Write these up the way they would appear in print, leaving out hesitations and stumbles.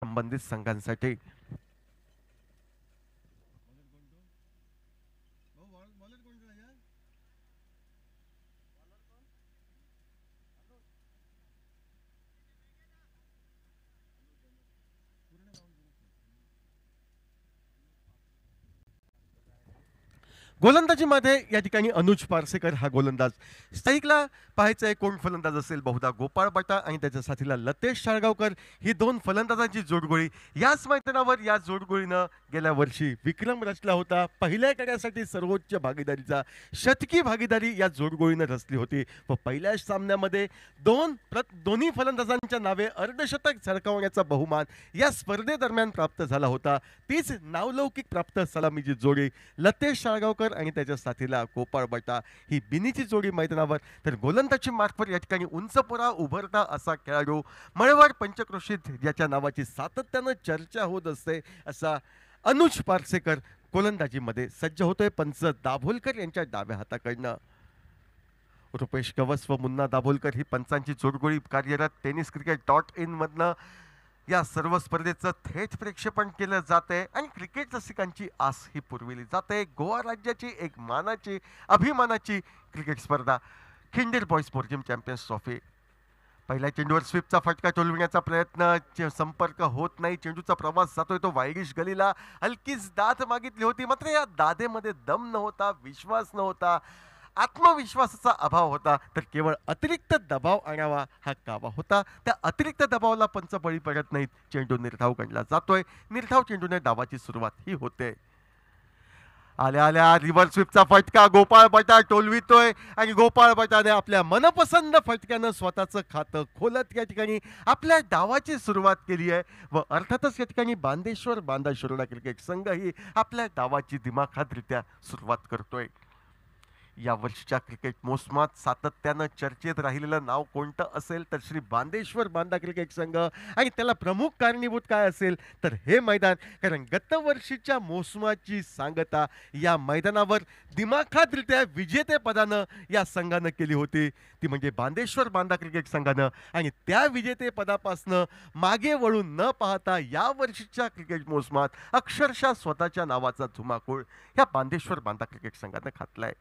संबंधित संघांसाठी. गोलंदाजीमध्ये या ठिकाणी अनुज पारसेकर हा गोलंदाज. स्थायिकला पाहायचं आहे कोण फलंदाज असेल. बहुधा गोपाळ बटा आणि त्याच्या साथीला लतेश शाळगावकर ही दोन फलंदाजांची जोडगोळी. याच मैदानावर या जोडगोळीनं गेल्या वर्षी विक्रम रचला होता. पहिल्या गड्यासाठी सर्वोच्च भागीदारीचा शतकी भागीदारी या जोडगोळीनं रचली होती व पहिल्या सामन्यामध्ये दोन्ही फलंदाजांच्या नावे अर्धशतक झळकावण्याचा बहुमान या स्पर्धेदरम्यान प्राप्त झाला होता. तीच नावलौकिक प्राप्त सलामीची जोडी लतेश शाळगावकर आणि त्याच्या साथीला गोपाळ बटा ही बिनीची जोडी मैदानावर. तर गोलंदाजी मार्फत या ठिकाणी उंचपुरा उभरता असा खेळाडू मळवाड पंचक्रोशीत ज्याच्या नावाची सातत्यानं चर्चा होत असते असा अनुज पारसेकर गोलंदाजीमध्ये सज्ज होतोय. पंच दाभोलकर यांच्या डाव्या हाताकडनं. रुपेश कवस व मुन्ना दाभोलकर ही पंचांची जोडगोळी कार्यरत. tenniscricket.in मधनं या सर्व स्पर्धेचं थेट प्रक्षेपण केलं जाते आणि क्रिकेट रसिकांची आस ही पुरविली जाते. गोवा राज्याची एक मानाची अभिमानाची क्रिकेट स्पर्धा खिंडीर बॉयज बोर्जिम चॅम्पियन्स ट्रॉफी. पहिल्या चेंडूवर स्वीपचा फटका टोलविण्याचा प्रयत्न, संपर्क होत नाही. चेंडूचा प्रवास जातोय तो वायरिश गलीला. हलकीच दाद मागितली होती मात्र या दादेमध्ये दम नव्हता, विश्वास नव्हता, आत्मविश्वासाचा अभाव होता. तर केवळ अतिरिक्त दबाव आणावा हा कावा होता. त्या अतिरिक्त दबावाला पंच बळी पडत नाहीत. चेंडू निर्धाव गणला जातोय. निर्धाव चेंडूने डावाची सुरुवात ही होते. आल्या आल्या रिव्हर्स स्वीपचा फटका गोपाळ बटा टोलवितोय आणि गोपाळ बटाने आपल्या मनपसंत फटक्यानं स्वतःचं खातं खोलत या ठिकाणी आपल्या डावाची सुरुवात केली आहे व अर्थातच या ठिकाणी बांदेश्वर बांदा शिरोडा क्रिकेट संघ ही आपल्या डावाची दिमाखातरित्या सुरुवात करतोय. या वर्षीच्या क्रिकेट मोसमात सातत्यानं चर्चेत राहिलेलं नाव कोणतं असेल तर श्री बांदेश्वर बांदा क्रिकेट संघ. आणि त्याला प्रमुख कारणीभूत काय असेल तर हे मैदान. कारण गतवर्षीच्या मोसमाची सांगता या मैदानावर दिमाखातरित्या विजेतेपदानं या संघानं केली होती. ती म्हणजे बांदेश्वर बांदा क्रिकेट संघानं. आणि त्या विजेतेपदापासनं मागे वळून न पाहता या वर्षीच्या क्रिकेट मोसमात अक्षरशः स्वतःच्या नावाचा धुमाकूळ या बांदेश्वर बांदा क्रिकेट संघानं घातलाय.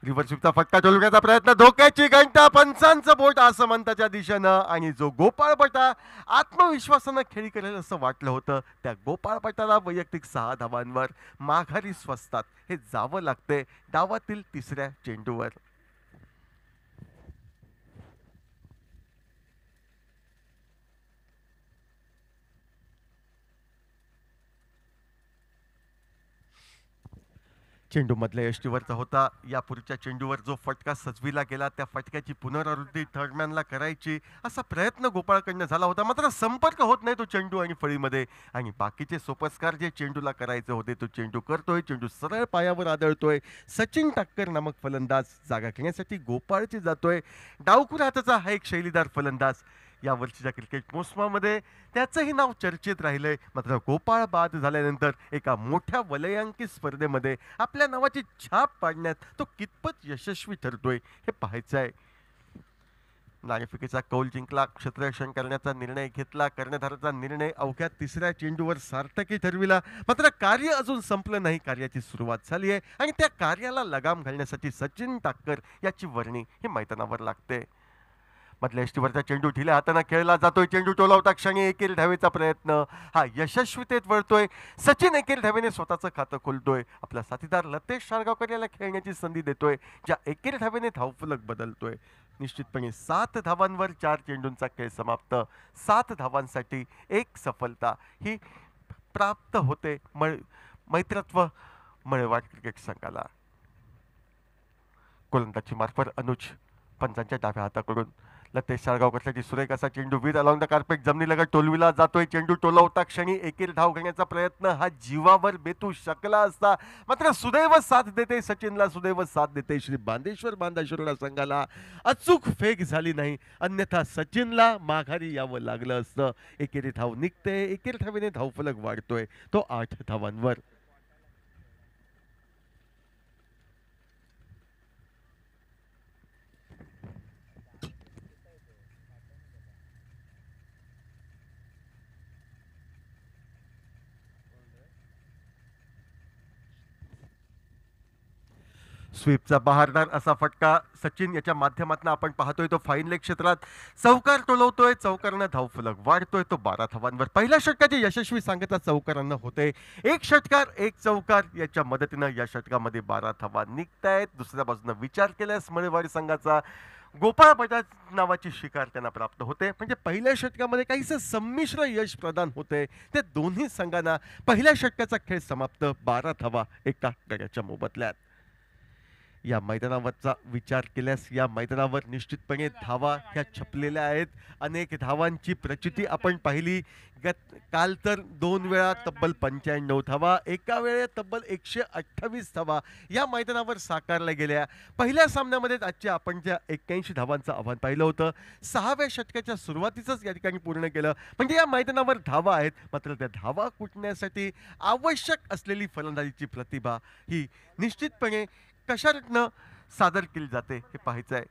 रिव्हर्सचा फटका टोलण्याचा प्रयत्न, धोक्याची घंटा, पंचांचं बोट आसमंताच्या दिशेनं. आणि जो गोपाळ बटा आत्मविश्वासानं खेळी करेल असं वाटलं होतं त्या गोपाळ बटाला वैयक्तिक 6 धावांवर माघारी स्वस्तात हे जावं लागते डावातील तिसऱ्या चेंडूवर. चेंडू मधल्या यष्टीवरचा होता. या पुढच्या चेंडूवर जो फटका सजविला गेला त्या फटक्याची पुनरावृत्ती थर्डमॅनला करायची असा प्रयत्न गोपाळकडनं झाला होता मात्र संपर्क होत नाही तो चेंडू आणि फळीमध्ये. आणि बाकीचे सोपस्कार जे चेंडूला करायचे होते तो चेंडू करतोय. चेंडू सरळ पायावर आदळतोय. सचिन टाक्कर नामक फलंदाज जागा घेण्यासाठी गोपाळची जातोय. डावखुरा हाताचा हा एक शैलीदार फलंदाज या वर्षीच्या क्रिकेट मोसमामध्ये त्याचंही नाव चर्चेत राहिलंय. मात्र गोपाळ बाद झाल्यानंतर एका मोठ्या वलयांकित स्पर्धेमध्ये आपल्या नावाची छाप पाडण्यात तो कितपत यशस्वी ठरतोय हे पाहायचं आहे. नाणेफेकीचा कौल जिंकला, क्षेत्ररक्षण करण्याचा निर्णय घेतला. कर्णधाराचा निर्णय अवघ्या तिसऱ्या चेंडूवर सार्थकी ठरविला. मात्र कार्य अजून संपलं नाही. कार्याची सुरुवात झाली आहे आणि त्या कार्याला लगाम घालण्यासाठी सचिन टाक्कर याची वर्णी हे मैदानावर लागते. मधल्या यष्टीवरचा चेंडू ढिल्या हाताने खेळला जातोय. चेंडू टोलावता क्षणी एकेरी धावेचा प्रयत्न हा यशस्वीतेत वळतोय. सचिन एकेरी धावेने स्वतःचं खातं खोलतोय. आपला साथीदार लतेश शाळगावकर याला खेळण्याची संधी देतोय ज्या एकेरी धावेने धावफलक बदलतोय. निश्चितपणे 7 धावांवर 4 चेंडूंचा खेळ समाप्त. 7 धावांसाठी एक सफलता ही प्राप्त होते मैत्रत्व मळवाड क्रिकेट संघाला. गोलंदाजी मार्फत अनुज पंचांच्या डाव्या हाताकडून लतेश शाळगावकरसाठी सुरेख असा चेंडू वीर अलॉंग द कार्पेट जमिनीलगत टोलविला जातोय. चेंडू टोलवता क्षणी एकेरी धाव घेण्याचा प्रयत्न हा जीवावर बेतू शकला असता मात्र सुदैव साथ देते सचिनला, सुदैव साथ देते श्री बांदेश्वर बांदा शिरोडा संघाला. अचूक फेक झाली नाही अन्यथा सचिनला माघारी यावं लागलं असतं. एकेरी धाव निघते. एकेरी धावेने धावफलक वाढतोय तो 8 धावांवर. स्वीपचा बहारदार असा फटका सचिन याच्या माध्यमातून आपण पाहतोय. तो फाईन लेग क्षेत्रात चौकार टोलवतोय. चौकारानं धावफलक वाढतोय तो 12 धावांवर. पहिल्या षटकाची यशस्वी सांगता चौकारांना होते. एक षटकार एक चौकार याच्या मदतीनं या षटकामध्ये 12 धावा निघतायत. दुसऱ्या बाजूनं विचार केल्यास मळेवाडी संघाचा गोपाळ बजाज नावाची शिकार त्यांना प्राप्त होते. म्हणजे पहिल्या षटकामध्ये काहीसं संमिश्र यश प्रदान होते. ते दोन्ही संघांना पहिल्या षटकाचा खेळ समाप्त 12 धावा एका गड्याच्या मोबदल्यात. या मैदानावरचा विचार केल्यास या मैदानावर निश्चितपणे धावा ह्या छपलेल्या आहेत. अनेक धावांची प्रचिती आपण पाहिली. काल तर 2 वेळा तब्बल 95 धावा, एका वेळेत तब्बल 128 धावा या मैदानावर साकारल्या गेल्या. पहिल्या सामन्यामध्ये आजच्या आपण ज्या 81 धावांचं आव्हान पाहिलं होतं, 6व्या षटकाच्या सुरुवातीचंच या ठिकाणी पूर्ण केलं. म्हणजे या मैदानावर धावा आहेत, मात्र त्या धावा कुटण्यासाठी आवश्यक असलेली फलंदाजीची प्रतिभा ही निश्चितपणे कशातनं सादर केली जाते हे पाहायचं आहे.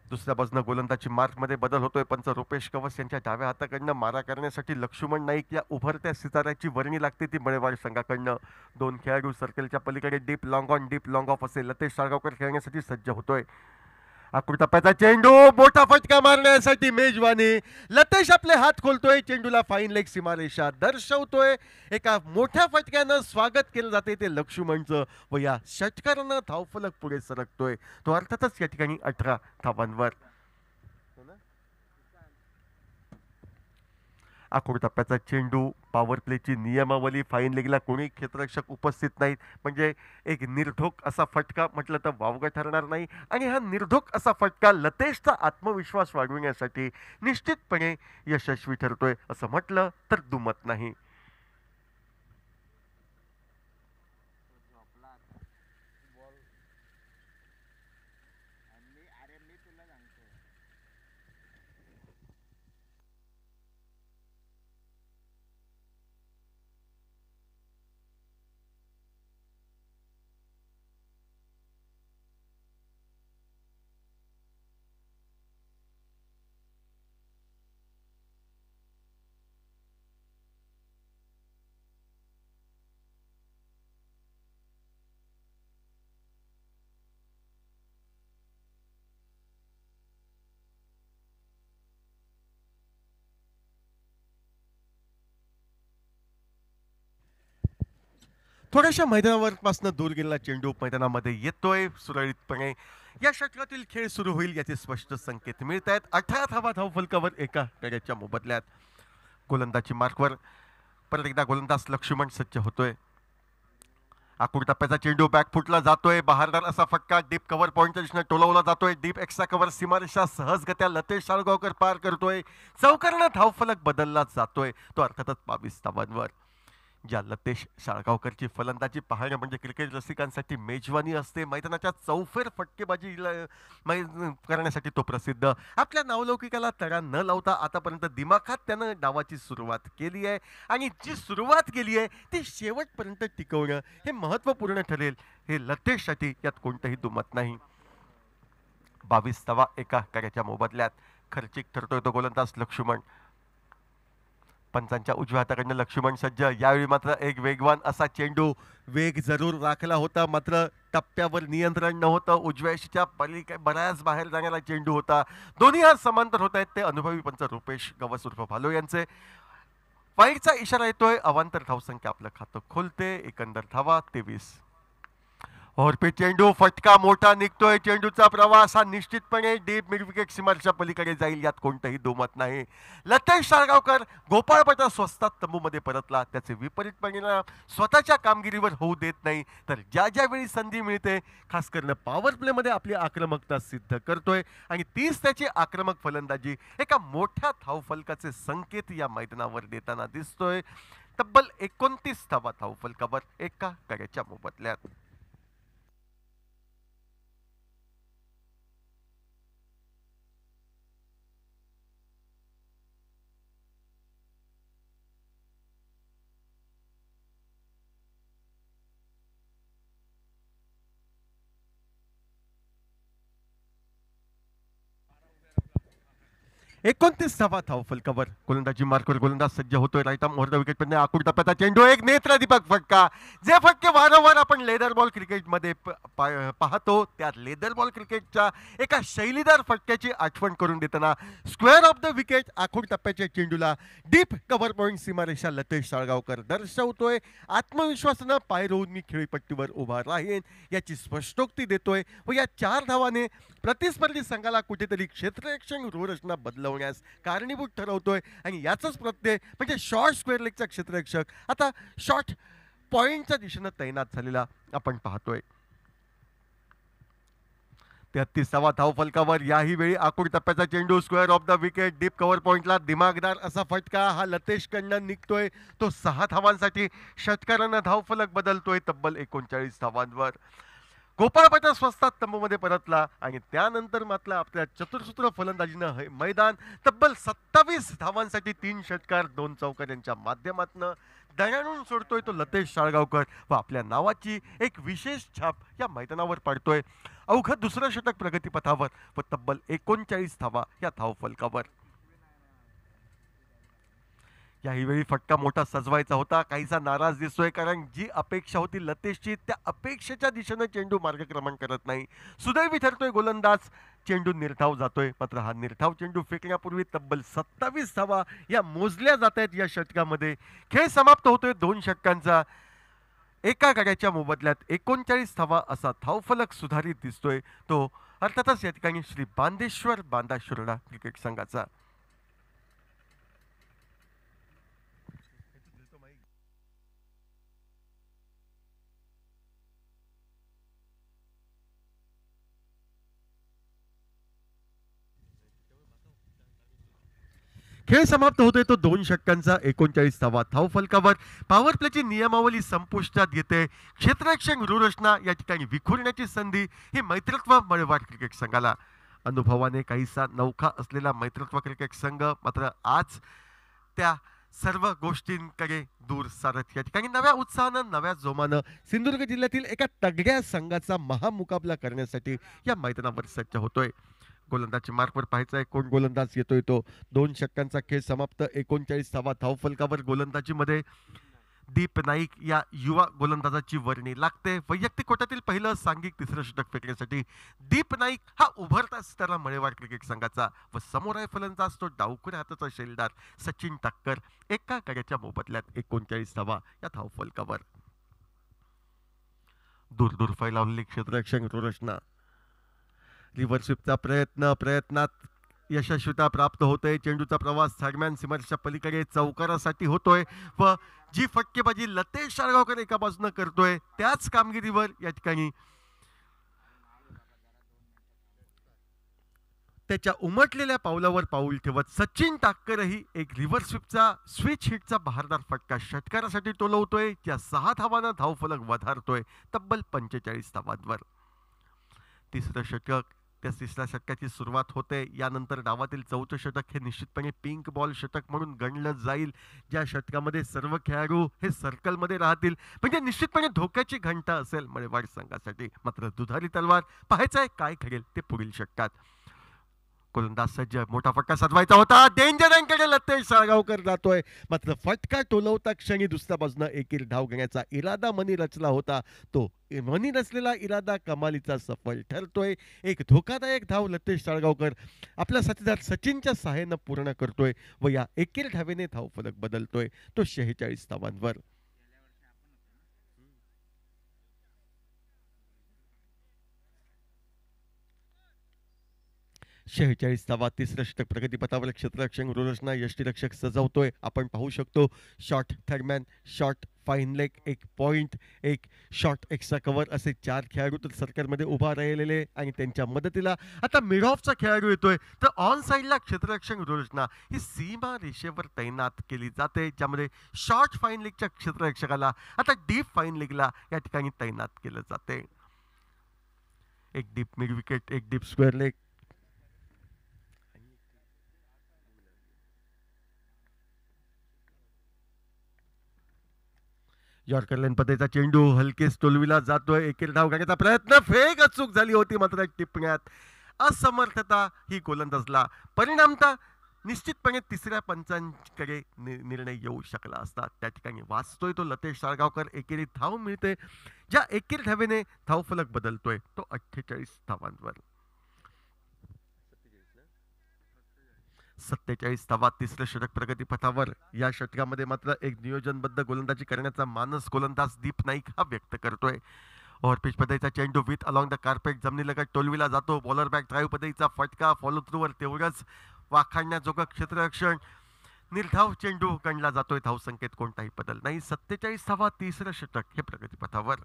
दुसऱ्या बाजूनं गोलंदाजी मार्कमध्ये बदल होतोय. पंच रुपेश कवस यांच्या डाव्या हाताकडनं मारा करण्यासाठी लक्ष्मण नाईक या उभरत्या सिताऱ्याची वर्णी लागते ती मळेवाडी संघाकडनं. 2 खेळाडू सर्कलच्या पलीकडे डीप लॉंग ऑफ असेल. लतेश साळगावकर खेळण्यासाठी सज्ज होतोय. आकृती टप्प्याचा चेंडू, मोठा फटका मारण्यासाठी मेजवानी. लतेश आपले हात खोलतोय, चेंडूला फाईन लेग सीमारेषा दर्शवतोय. एका मोठ्या फटक्यानं स्वागत केलं जाते ते लक्ष्मणचं व या षटकारानं धावफलक पुढे सरकतोय. तो अर्थातच या ठिकाणी 18 धावांवर. आखूड टप्प्याचा चेंडू, पॉवर प्लेची नियमावली, फाईन लेगला कोणी क्षेत्ररक्षक उपस्थित नाहीत. म्हणजे एक निर्धोक असा फटका म्हटलं तर वावगं ठरणार नाही. आणि हा निर्धोक असा फटका लतेशचा आत्मविश्वास वाढविण्यासाठी निश्चितपणे यशस्वी ठरतोय असं म्हटलं तर दुमत नाही. थोड्याशा मैदानावरपासून दूर गेलेला चेंडू मैदानामध्ये येतोय सुरळीतपणे. या षटकातील खेळ सुरू होईल याचे स्पष्ट संकेत मिळत आहेत. 18 धावा धावफलकावर एका गड्याच्या मोबदल्यात. गोलंदाजी मार्कवर परत एकदा गोलंदाज लक्ष्मण सज्ज होतोय. आखूड टप्प्याचा चेंडू बॅकफुटला जातोय. बहारदार असा फटका डीप कव्हर पॉईंटच्या दिशेने टोलवला जातोय. डीप एक्स्ट्रा कव्हर सीमारेषा सहजगत्या लतेश साळगावकर पार करतोय. चौकारानं धावफलक बदलला जातोय तो अर्थातच 22 धावांवर. ज्या लतेश साळगावकरची फलंदाजी पाहणं म्हणजे क्रिकेट रसिकांसाठी मेजवानी असते. मैदानाच्या चौफेर फटकेबाजी करण्यासाठी तो प्रसिद्ध. आपल्या नावलौकिकाला तडा न लावता आतापर्यंत दिमाखात त्यानं डावाची सुरुवात केली आहे आणि जी सुरुवात केली आहे ती शेवटपर्यंत टिकवणं हे महत्त्वपूर्ण ठरेल. हे लतेशसाठी यात कोणतंही दुमत नाही. 22 धावा एका गड्याच्या मोबदल्यात. खर्चिक ठरतोय तो गोलंदाज लक्ष्मण. पंचांच्या उजव्या हाताकडनं लक्ष्मण सज्ज. यावेळी मात्र एक वेगवान असा चेंडू. वेग जरूर राखला होता मात्र टप्प्यावर नियंत्रण नव्हतं. उजव्याशीच्या बऱ्याच बाहेर जाणारा चेंडू होता. दोन्ही हात समांतर होत आहेत ते अनुभवी पंच रुपेश गवस उर्फ भालो यांचे. वाईटचा इशारा येतोय. अवांतर धावसंख्या आपलं खातं खोलते. एकंदर धावा 23. ओव्हरपीच चेंडू, फटका मोठा निघतोय. चेंडूचा प्रवास हा निश्चितपणे डीप मिड विकेट सीमारेषा पलीकडे जाईल यात कोणतंही दुमत नाही. लतेश साळगावकर गोपाळपटा स्वस्तात तंबूमध्ये परतला. त्याचे विपरीत परिणाम स्वतःच्या कामगिरीवर होऊ देत नाही तर ज्या ज्यावेळी संधी मिळते खास करून पॉवर प्लेमध्ये आपली आक्रमकता सिद्ध करतोय आणि तीच त्याची आक्रमक फलंदाजी एका मोठ्या धावफलकाचे संकेत या मैदानावर देताना दिसतोय. तब्बल 29 धावा धावफलकावर एका गड्याच्या मोबदल्यात. 29 धावा धावफलकावर गोलंदाजी मार्कवर गोलंदाज सज्ज होतोय. Right arm over the wicket आखूड टप्प्याचा चेंडू, एक नेत्रदीपक फटका. जे फटके वारंवार आपण लेदर बॉल क्रिकेटमध्ये पाहतो त्या लेदर बॉल क्रिकेटच्या एका शैलीदार फटक्याची आठवण करून देताना स्क्वेअर ऑफ द विकेट आखूड टप्प्याच्या चेंडूला डीप कव्हर पॉइंट सीमारेषा लतेश साळगावकर दर्शवतोय. आत्मविश्वासानं पाय रोवून मी खेळीपट्टीवर उभा राहीन याची स्पष्टोक्ती देतोय व या 4 धावाने प्रतिस्पर्धी संघाला कुठेतरी क्षेत्ररक्षण रूढरचना बदलवण्यास कारणीभूत ठरवतोय. आणि याचाच प्रत्यय म्हणजे शॉर्ट स्क्वेअर लेगचा क्षेत्ररक्षक आता शॉर्ट पॉइंटच्या दिशेनं तैनात झालेला आपण पाहतोय. 33वा धावफलकावर याही वेळी आखूड टप्प्याचा चेंडू, square of the wicket, deep cover पॉइंटला दिमागदार असा फटका हा लतेश कडनं निघतोय. तो 6 धावांसाठी षटकारानं धावफलक बदलतोय तब्बल 39 धावांवर. गोपाळपाटा स्वस्तात तंबूमध्ये परतला आणि त्यानंतर मात्र आपल्या चतुर्सूत्र फलंदाजीनं मैदान तब्बल 27 धावांसाठी 3 षटकार 2 चौकार यांच्या माध्यमातून दणाणून सोडतोय तो लतेश साळगावकर व आपल्या नावाची एक विशेष छाप या मैदानावर पाडतोय. अवघड दुसरं षटक प्रगतीपथावर व तब्बल 39 धावा या धावफलकावर. याही वेळी फटका मोठा सजवायचा होता. काहीसा नाराज दिसतोय कारण जी अपेक्षा होती लतेशची त्या अपेक्षेच्या दिशेनं चेंडू मार्गक्रमण करत नाही. सुदैवी ठरतोय गोलंदाज, चेंडू निर्धाव जातोय. मात्र हा निर्धाव चेंडू फेकण्यापूर्वी तब्बल 27 धावा या मोजल्या जात आहेत या षटकामध्ये. खेळ समाप्त होतोय 2 षटकांचा. एका गड्याच्या मोबदल्यात 39 धावा असा धावफलक सुधारित दिसतोय तो अर्थातच या ठिकाणी श्री बांदेश्वर बांदा शुरडा क्रिकेट संघाचा. खेळ समाप्त होतोय तो 2 षटकांचा 39 धावा धावफलकावर. पॉवर प्लेची नियमावली संपुष्टात येते. क्षेत्ररक्षण रूढरचना या ठिकाणी विखुरण्याची संधी ही मैत्रत्व मळवाड क्रिकेट संघाला. अनुभवाने काहीसा नौखा असलेला मैत्रत्व क्रिकेट संघ मात्र आज त्या सर्व गोष्टींकडे दूर सारत या ठिकाणी नव्या उत्साहानं नव्या जोमानं सिंधुदुर्ग जिल्ह्यातील एका तगड्या संघाचा महामुकाबला करण्यासाठी या मैदानावर सज्ज होतोय. गोलंदाजी मार्कवर पाहायचा कोण गोलंदाज येतोय तो. 2 षटकांचा खेळ समाप्त. 39 धावा धावफलकावर गोलंदाजीमध्ये दीप नाईक या युवा गोलंदाजाची वर्णी लागते. वैयक्तिक कोट्यातील पहिलं सांघिक 3रं षटक फेकण्यासाठी दीप नाईक हा उभरता सितारा मळेवाड क्रिकेट संघाचा व समोर आहे फलंदाज तो डावखुऱ्या हाताचा शैलदार सचिन टाक्कर. एका गड्याच्या मोबदल्यात 39 धावा या धावफलकावर. दूर दूर फैलावलेली क्षेत्ररक्षण रूढरचना. रिव्हर्स स्वीपचा प्रयत्नात यशस्वीता प्राप्त होते. चेंडूचा प्रवास दरम्यान सीमारेषेच्या पलीकडे चौकारासाठी होतोय व जी फटकेबाजी लतेश साळगावकर एका बाजूने करतोय त्याच कामगिरीवर या ठिकाणी त्याच्या उमटलेल्या पावलावर पाऊल ठेवत सचिन टाक्करही एक रिव्हर्स स्वीपचा स्विच हिटचा बहारदार फटका षटकारासाठी टोलवतोय. त्या 6 धावांना धावफलक वधारतोय तब्बल 45 धावांवर. 3रं षटक त्या 3ऱ्या षटकाची सुरुवात होते. यानंतर डावातील 4थं षटक हे निश्चितपणे पिंक बॉल षटक म्हणून गणलं जाईल. ज्या षटकामध्ये सर्व खेळाडू हे सर्कलमध्ये राहतील म्हणजे निश्चितपणे धोक्याची घंटा असेल मळेवाड संघासाठी. मात्र दुधारी तलवार पाहायचंय काय घडेल ते पुढील षटकात. गोलंदाज सज्ज, मोठा फटका सजवायचा होता. डेंजर अँकडे लतेश साळगावकर जातोय. मात्र फटका टोलवता क्षणी दुसऱ्या बाजूने एकीर धाव घेण्याचा इरादा मनी रचला होता. तो मनी रचलेला इरादा कमालीचा सफल ठरतोय. एक धोकादायक धाव लतेश साळगावकर आपल्या साथीदार सचिनच्या सहाय्यानं पूर्ण करतोय व या एकीर धावेने धावफलक बदलतोय तो 46 धावांवर. 46 धावा. 3रं षटक प्रगतीपथावर क्षेत्ररक्षण रूढरचना यष्टीरक्षक सजवतोय. आपण पाहू शकतो short third man, short fine leg, एक पॉइंट, एक शॉर्ट एक्स्ट्रा कव्हर असे 4 खेळाडू तर सर्कलमध्ये उभा राहिलेले आणि त्यांच्या मदतीला आता मिड ऑफचा खेळाडू येतोय. तर ऑन साईडला क्षेत्ररक्षण रूढरचना ही सीमा रेषेवर तैनात केली जाते ज्यामध्ये शॉर्ट फाईन लेगच्या क्षेत्ररक्षकाला आता डीप फाईन लेगला या ठिकाणी तैनात केलं जाते. एक डीप मिड विकेट, एक डीप स्क्वेअर लेग. यॉर्कर लेन पद्धतीचा चेंडू हलकेच टोलविला जातोय. एकेर धाव घेण्याचा प्रयत्न, फेक अचूक झाली होती मात्र टिपण्यात असमर्थता ही गोलंदाजला परिणामता निश्चितपणे तिसऱ्या पंचांकडे निर्णय येऊ शकला असता. त्या ठिकाणी वाचतोय तो लतेश साळगावकर, एकेरी धाव मिळते. ज्या एकेरी धावेने धावफलक बदलतोय तो 48 धावांवर. 47 धावा, तिसरं षटक प्रगतीपथावर. या षटकामध्ये मात्र एक नियोजनबद्ध गोलंदाजी करण्याचा मानस गोलंदाज दीप नाईक हा व्यक्त करतोय. ओव्हरपिच पद्धतीचा चेंडू विथ अलॉंग द कार्पेट जमिनीलगत टोलविला जातो. बॉलर बॅक ड्राईव्ह पद्धतीचा फटका, फॉलो थ्रूवर तेवढंच वाखाणण्याजोगं क्षेत्ररक्षण. निर्धाव चेंडू गणला जातोय. धावसंख्येत कोणताही बदल नाही. 47 धावा, तिसरं षटक हे प्रगतीपथावर.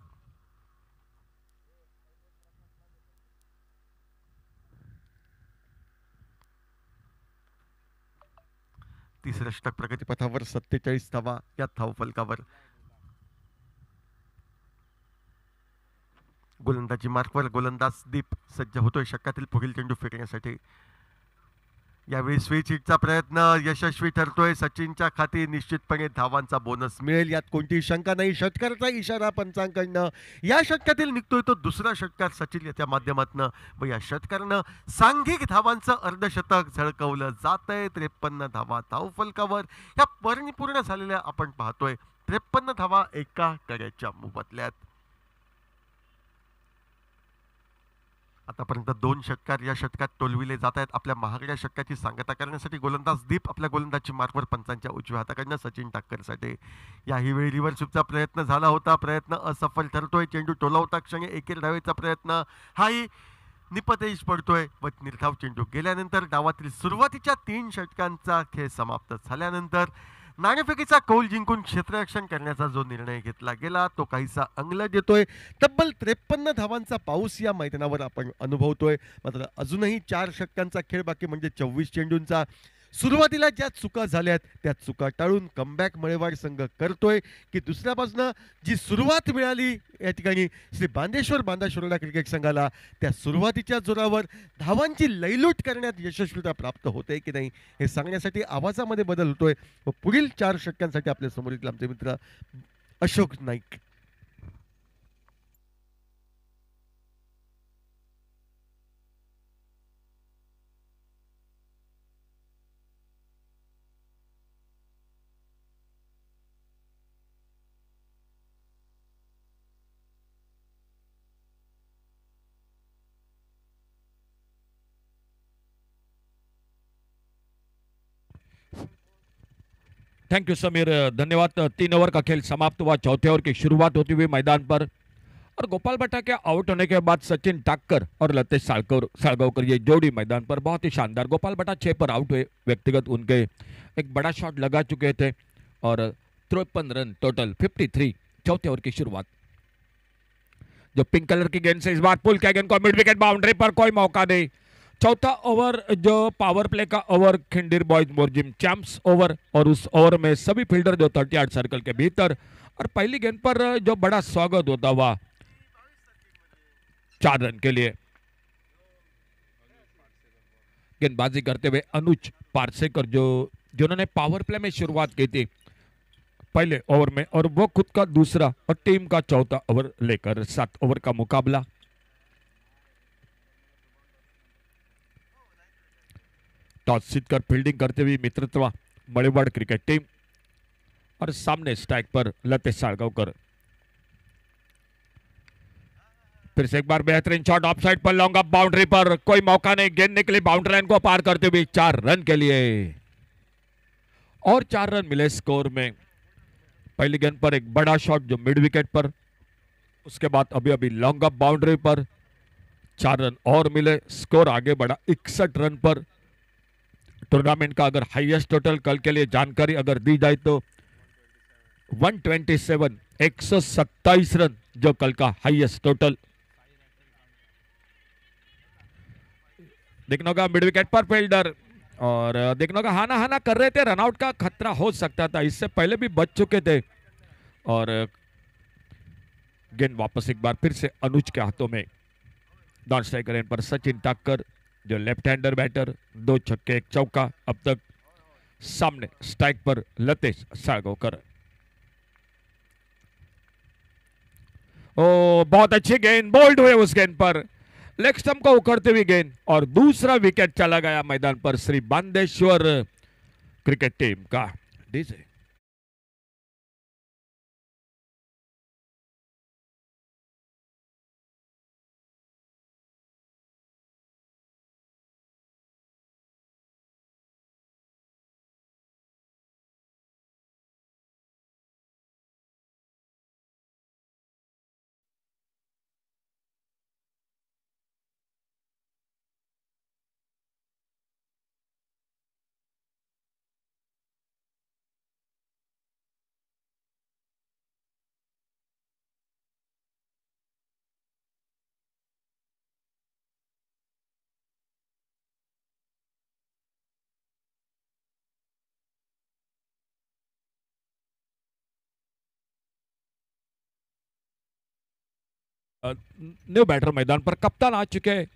तिसरं षटक प्रगतीपथावर, 47 धावा या धावफलकावर. गोलंदाजी मार्कवर गोलंदाज दीप सज्ज होतोय षटकातील पुढील चेंडू फेकण्यासाठी. यावेळी स्विच हिटचा प्रयत्न यशस्वी ठरतोय. सचिनच्या खाती निश्चितपणे धावांचा बोनस मिळेल, यात कोणतीही शंका नाही. षटकाराचा इशारा पंचांकडनं. या षटकातील निघतोय तो दुसरा षटकार सचिन याच्या माध्यमातून व या षटकारानं सांघिक धावांचं अर्धशतक झळकवलं जातंय. 53 धावा धावफलकावर या परिपूर्ण झालेल्या आपण पाहतोय. 53 धावा एका कड्याच्या मोबदल्यात. आतापर्यंत 2 षटकार या षटकात टोलविले जात आहेत. आपल्या महागड्या षटकाची सांगता करण्यासाठी गोलंदाज दीप आपल्या गोलंदाजी मार्कवर पंचांच्या उजव्या हाताकडनं सचिन टाक्करसाठी. याही वेळी रिव्हर्सचा प्रयत्न झाला होता. प्रयत्न असफल ठरतोय. चेंडू टोलावता क्षणी एकेरी धावेचा प्रयत्न हाही निपतेश पडतोय व निर्धाव चेंडू गेल्यानंतर डावातील सुरुवातीच्या 3 षटकांचा खेळ समाप्त झाल्यानंतर नाणेफेकीचा कौल जिंकून क्षेत्ररक्षण करण्याचा जो निर्णय घेतला गेला तो काहीसा अंगलट येतोय. तब्बल 53 धावांचा पाऊस या मैदानावर आपण अनुभवतोय. मात्र अजूनही 4 षटकांचा खेळ बाकी, म्हणजे 24 चेंडूंचा. सुरुवातीला ज्या चुका झाल्यात त्या चुका टाळून कमबॅक मळेवाड संघ करतोय की दुसऱ्या बाजूनं जी सुरुवात मिळाली या ठिकाणी श्री बांदेश्वर क्रिकेट संघाला, त्या सुरुवातीच्या जोरावर धावांची लयलूट करण्यात यशस्वीता प्राप्त होते की नाही हे सांगण्यासाठी आवाजामध्ये बदल होतोय. व पुढील 4 षटकांसाठी आपल्या समोरील आमचे मित्र अशोक नाईक. थैंक यू समीर, धन्यवाद। 3 ओवर का खेल समाप्त हुआ। चौथे ओवर की शुरुआत होती हुई मैदान पर और गोपाल भट्टा के आउट होने के बाद सचिन टाक्कर और लतेश साळगावकर ये जोड़ी मैदान पर बहुत ही शानदार। गोपाल भट्टा 6 पर आउट हुए, व्यक्तिगत उनके एक बड़ा शॉट लगा चुके थे और 53 रन टोटल 53। चौथे ओवर की शुरुआत, जो पिंक कलर की गेंद से इस बार पुल किया गेंद को मिड विकेट बाउंड्री पर, कोई मौका नहीं। चौथा ओवर जो पावर प्ले का ओवर खिंडीर बॉयज मोरजिम चैंप्स ओवर, और उस ओवर में सभी फील्डर जो 38 सर्कल के भीतर, और पहली गेंद पर जो बड़ा स्वागत होता हुआ 4 रन के लिए गेंदबाजी करते हुए अनुज पारसेकर, जिन्होंने पावर प्ले में शुरुआत की थी पहले ओवर में, और वो खुद का दूसरा और टीम का चौथा ओवर लेकर 7 ओवर का मुकाबला। टॉस जीतकर फील्डिंग करते हुए मित्रत्वा मळेवाड क्रिकेट टीम, और सामने स्ट्राइक पर लतेश साळगावकर। फिर से एक बार बेहतरीन शॉट ऑफ साइड पर, लॉन्ग अप बाउंड्री पर, कोई मौका नहीं। गेंद निकली बाउंड्री लाइन को पार करते हुए 4 रन के लिए, और 4 रन मिले स्कोर में। पहली गेंद पर एक बड़ा शॉट जो मिड विकेट पर, उसके बाद अभी अभी लॉन्ग अप बाउंड्री पर 4 रन और मिले। स्कोर आगे बढ़ा 61 रन पर। टूर्नामेंट का अगर हाईएस्ट टोटल कल के लिए जानकारी अगर दी जाए तो 127 127 रन जो कल का हाईएस्ट टोटल। देखने का मिड विकेट पर फील्डर, और देखने का हाना हाना कर रहे थे, रनआउट का खतरा हो सकता था, इससे पहले भी बच चुके थे। और गेंद वापस एक बार फिर से अनुज के हाथों में। नॉन स्ट्राइकर एंड पर सचिन टाक्कर जो लेफ्ट हैंडर बैटर, 2 छक्के 1 चौका। अब तक सामने स्ट्राइक पर लतेश साळगावकर। ओ बहुत अच्छी गेंद, बोल्ड हुए उस गेंद पर, लेग स्टंप को उखड़ते हुई गेंद, और दूसरा विकेट चला गया मैदान पर। श्री बांदेश्वर क्रिकेट टीम का डीजे। न्यू बैटर मैदान पर कप्तान आ चुके हैं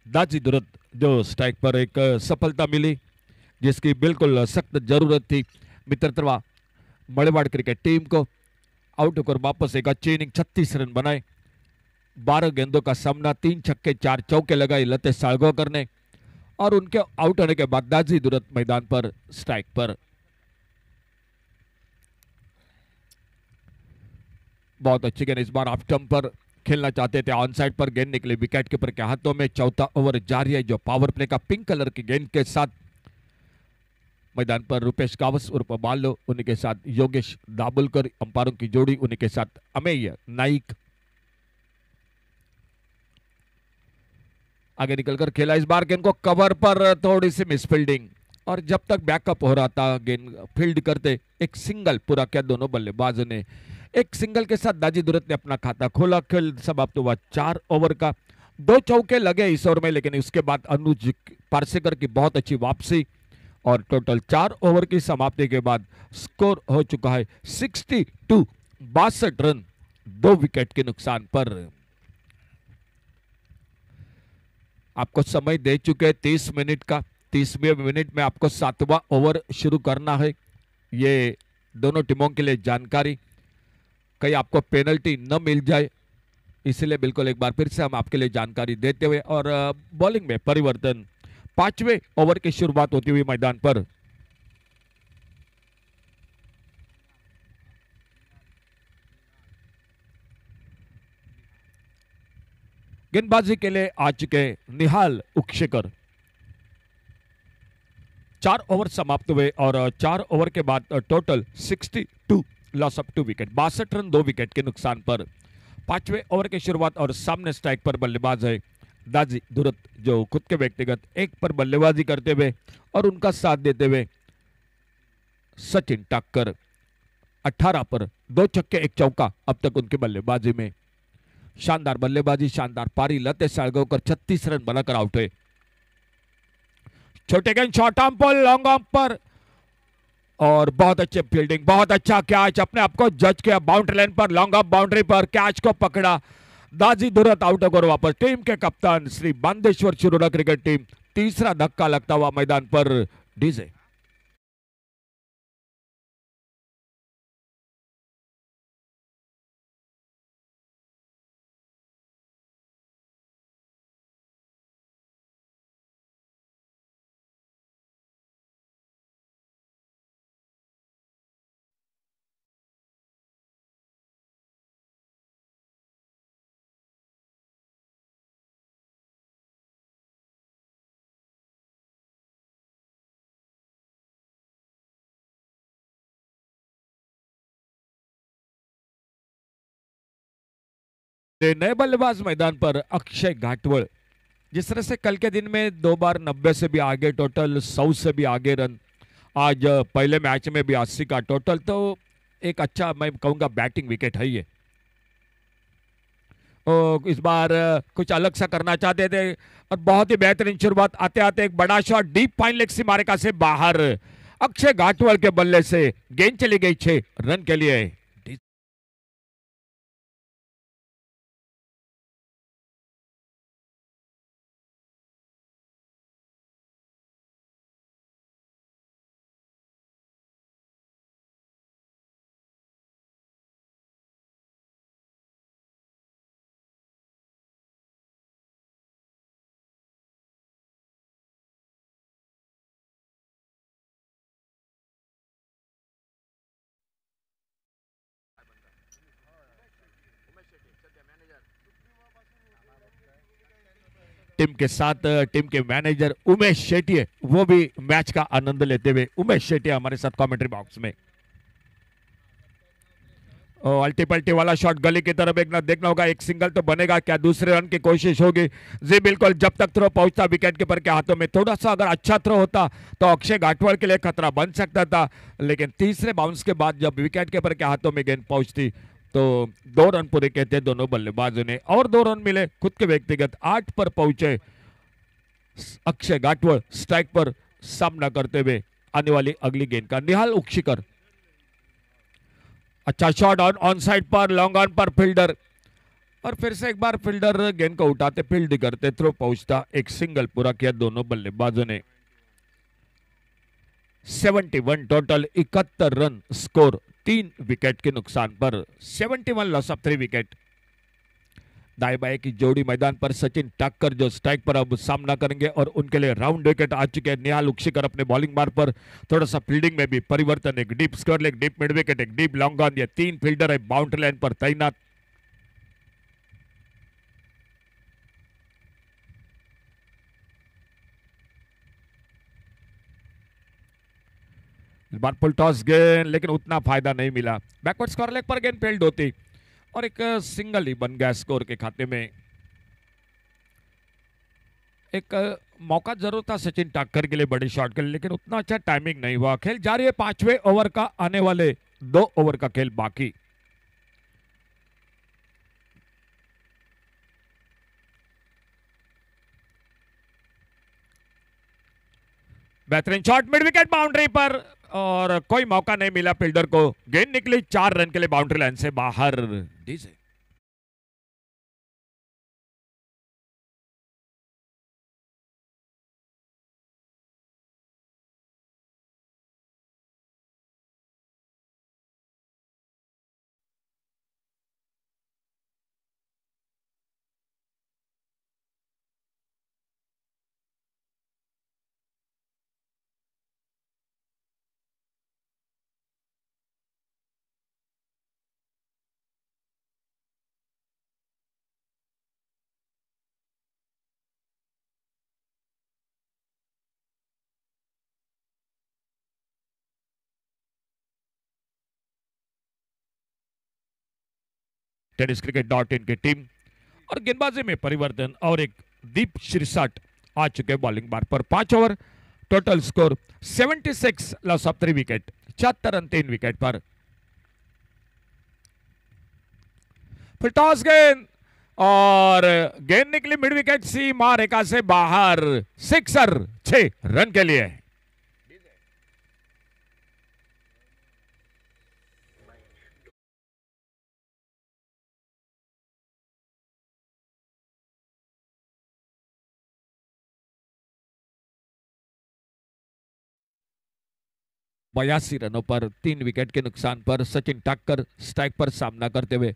दाजी दुरत, जो स्ट्राइक पर एक सफलता मिली जिसकी बिल्कुल सख्त जरूरत थी मित्रतवा मड़ेवाड़ क्रिकेट टीम को। आउट होकर वापस एक अच्छी इनिंग 36 रन बनाए, 12 गेंदों का सामना, 3 छक्के 4 चौके लगाए लतेश साळगावकर ने। और उनके आउट होने के बाद दाजी दुरत मैदान पर स्ट्राइक पर। बहुत अच्छी गेंद, इस बार ऑफ स्टंप पर खेलना चाहते थे, ऑन साइड पर गेंद निकली विकेट कीपर के हाथों में। चौथा ओवर जारी है जो पावर प्ले का पिंक कलर की गेंद के साथ मैदान पर रुपेश कावस उर्फ बालो, उन्हीं के साथ योगेश दाबुलकर, अंपायरों की जोड़ी, उन्हीं के साथ अमेय नाइक आगे निकलकर खेला। इस बार गेंद को कवर पर थोड़ी सी मिसफील्डिंग, और जब तक बैकअप हो रहा था गेंद फील्ड करते एक सिंगल पूरा किया दोनों बल्लेबाजों ने। एक सिंगल के साथ दाजी दुरत ने अपना खाता खोला। खेल समाप्त हुआ 4 ओवर का। 2 चौके लगे इस ओवर में, लेकिन उसके बाद अनुज पारसेकर की बहुत अच्छी वापसी, और टोटल 4 ओवर की समाप्ति के बाद स्कोर हो चुका है 62, 62 रन 2 विकेट के नुकसान पर। आपको समय दे चुके 30 मिनट का। 30वें मिनट में आपको 7वां ओवर शुरू करना है। ये दोनों टीमों के लिए जानकारी, कहीं आपको पेनल्टी न मिल जाए, इसलिए बिल्कुल एक बार फिर से हम आपके लिए जानकारी देते हुए। और बॉलिंग में परिवर्तन, 5वें ओवर की शुरुआत होती हुई मैदान पर गेंदबाजी के लिए आ चुके निहाल उक्षेकर। 4 ओवर समाप्त हुए और 4 ओवर के बाद total 62, loss of 2 wicket, 62 run 2 wicket के नुकसान पर। 5वें ओवर की शुरुआत और सामने स्ट्राइक पर बल्लेबाज है दाजी दुरत, जो खुद के व्यक्तिगत 1 पर बल्लेबाजी करते हुए और उनका साथ देते हुए सचिन टाक्कर। 18 पर 2 छक्के 1 चौका अब तक उनकी बल्लेबाजी में। शानदार बल्लेबाजी, शानदार पारी, लतेश साळगावकर 36 रन बनाकर आउट है। छोटे गेंद शॉर्ट आर्म पर, लॉन्ग आर्म पर, और बहुत अच्छे फील्डिंग, बहुत अच्छा कैच, अपने आप को जज किया बाउंड्री लाइन पर, लॉन्ग ऑफ बाउंड्री पर कैच को पकड़ा दाजी दुरत। आउट होकर वापस टीम के कप्तान श्री बांदेश्वर शिरोडा क्रिकेट टीम। तीसरा धक्का लगता हुआ मैदान पर डीजे। नए बल्लेबाज मैदान पर अक्षय घाटवल। जिस तरह से कल के दिन में 2 बार 90 से भी आगे, टोटल 100 से भी आगे रन, आज पहले मैच में भी 80 का टोटल, तो एक अच्छा मैं कहूंगा बैटिंग विकेट है ये। इस बार कुछ अलग सा करना चाहते थे और बहुत ही बेहतरीन शुरुआत, आते आते एक बड़ा शॉट डीप फाइन लेग सीमारेखा से बाहर। अक्षय घाटवल के बल्ले से गेंद चली गई 6 रन के लिए। टीम के साथ टीम के मैनेजर उमेश शेट्टी है, वो भी मैच का आनंद लेते हुए। उमेश शेट्टी हमारे साथ कमेंट्री बॉक्स में। अल्टी पल्टी वाला शॉट गली की तरफ एक ना देखना होगा, एक सिंगल तो बनेगा क्या, दूसरे रन की कोशिश होगी। जी बिल्कुल, जब तक थ्रो पहुंचता विकेट कीपर के हाथों में, थोड़ा सा अगर अच्छा थ्रो होता तो अक्षय घाटवल के लिए खतरा बन सकता था, लेकिन तीसरे बाउंस के बाद जब विकेट कीपर के हाथों में गेंद पहुंचती तो 2 रन पूरे कहते दोनों बल्लेबाजों ने, और 2 रन मिले खुद के व्यक्तिगत। 8 पर पहुंचे अक्षय घाटवल, स्ट्राइक पर सामना करते हुए आने वाली अगली गेंद का। निहाल उक्षिकर, अच्छा शॉट ऑन साइड पर, लॉन्ग ऑन पर फील्डर, और फिर से एक बार फील्डर गेंद को उठाते फील्ड करते थ्रो पहुंचता, एक सिंगल पूरा किया दोनों बल्लेबाजों ने। 71 टोटल, 71 रन स्कोर, 3 विकेट के नुकसान पर। 71 लॉस ऑफ 3 विकेट। दाएं बाएं की जोड़ी मैदान पर, सचिन टाक्कर जो स्ट्राइक पर अब सामना करेंगे और उनके लिए राउंड विकेट आ चुके हैं। निहाल उक्षिकर अपने बॉलिंग मार्ग पर, थोड़ा सा फील्डिंग में भी परिवर्तन, एक डीप स्क्वायर, एक डीप मिड विकेट, एक डीप लॉन्ग ऑन, ये 3 फील्डर है बाउंड्री लाइन पर तैनात। इस बार फुल टॉस गेंद, लेकिन उतना फायदा नहीं मिला। बैकवर्ड स्क्वायर लेग पर गेंद फील्ड होती और एक सिंगल ही बन गया स्कोर के खाते में। एक मौका जरूर था सचिन टाक्कर के लिए बड़ी शॉट के लिए, लेकिन उतना अच्छा टाइमिंग नहीं हुआ। खेल जारी है, 5वें ओवर का आने वाले 2 ओवर का खेल बाकी। बेहतरीन शॉट मिड विकेट बाउंड्री पर, और कोई मौका नहीं मिला फील्डर को। गेंद निकली 4 रन के लिए बाउंड्री लाइन से बाहर। डीजे 10cricket.in की टीम, और गेंदबाजी में परिवर्तन और एक दीप श्रीसाट आ चुके बॉलिंग बार पर। 5 over, total score 76 loss of 3 wicket, 76 run 3 wicket पर। फिर टॉस गेंद, और गेंद निकली मिड विकेट सीमा रेखा से बाहर। सिक्सर 6 रन के लिए। बयासी रनों पर 3 विकेट के नुकसान पर सचिन टाक्कर स्ट्राइक पर सामना करते हुए।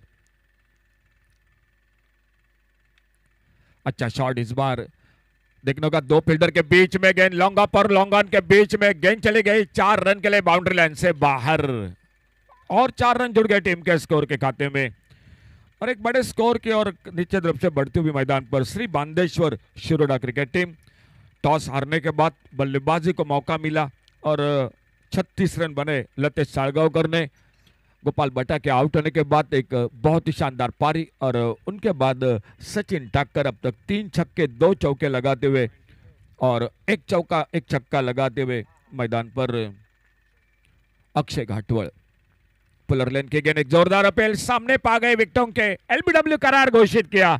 अच्छा शॉट इस बार देखने होगा, 2 फील्डर के बीच में गेंद, लॉन्ग ऑफ और लॉन्ग ऑन के बीच में गेंद चली गई 4 रन के लिए बाउंड्री लाइन से बाहर, और 4 रन जुड़ गए टीम के स्कोर के खाते में। और एक बड़े स्कोर की और निश्चित रूप से बढ़ती हुई मैदान पर Shri Bandeshwar Shiroda cricket team. Toss हारने के बाद बल्लेबाजी को मौका मिला और 36 रन बने लतेश साळगावकर ने। गोपाल बटा के आउट होने के बाद एक बहुत ही शानदार पारी, और उनके बाद सचिन टाक्कर अब तक 3 छक्के 2 चौके लगाते हुए और 1 चौका 1 छक्का लगाते हुए मैदान पर। अक्षय घाटवल पुलर लेन की गेंद, एक जोरदार अपील, सामने पा गए विकेटों के, एलबीडब्ल्यू करार घोषित किया।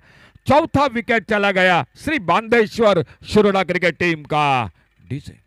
चौथा विकेट चला गया श्री बांदेश्वर शिरोडा क्रिकेट टीम का। डीजे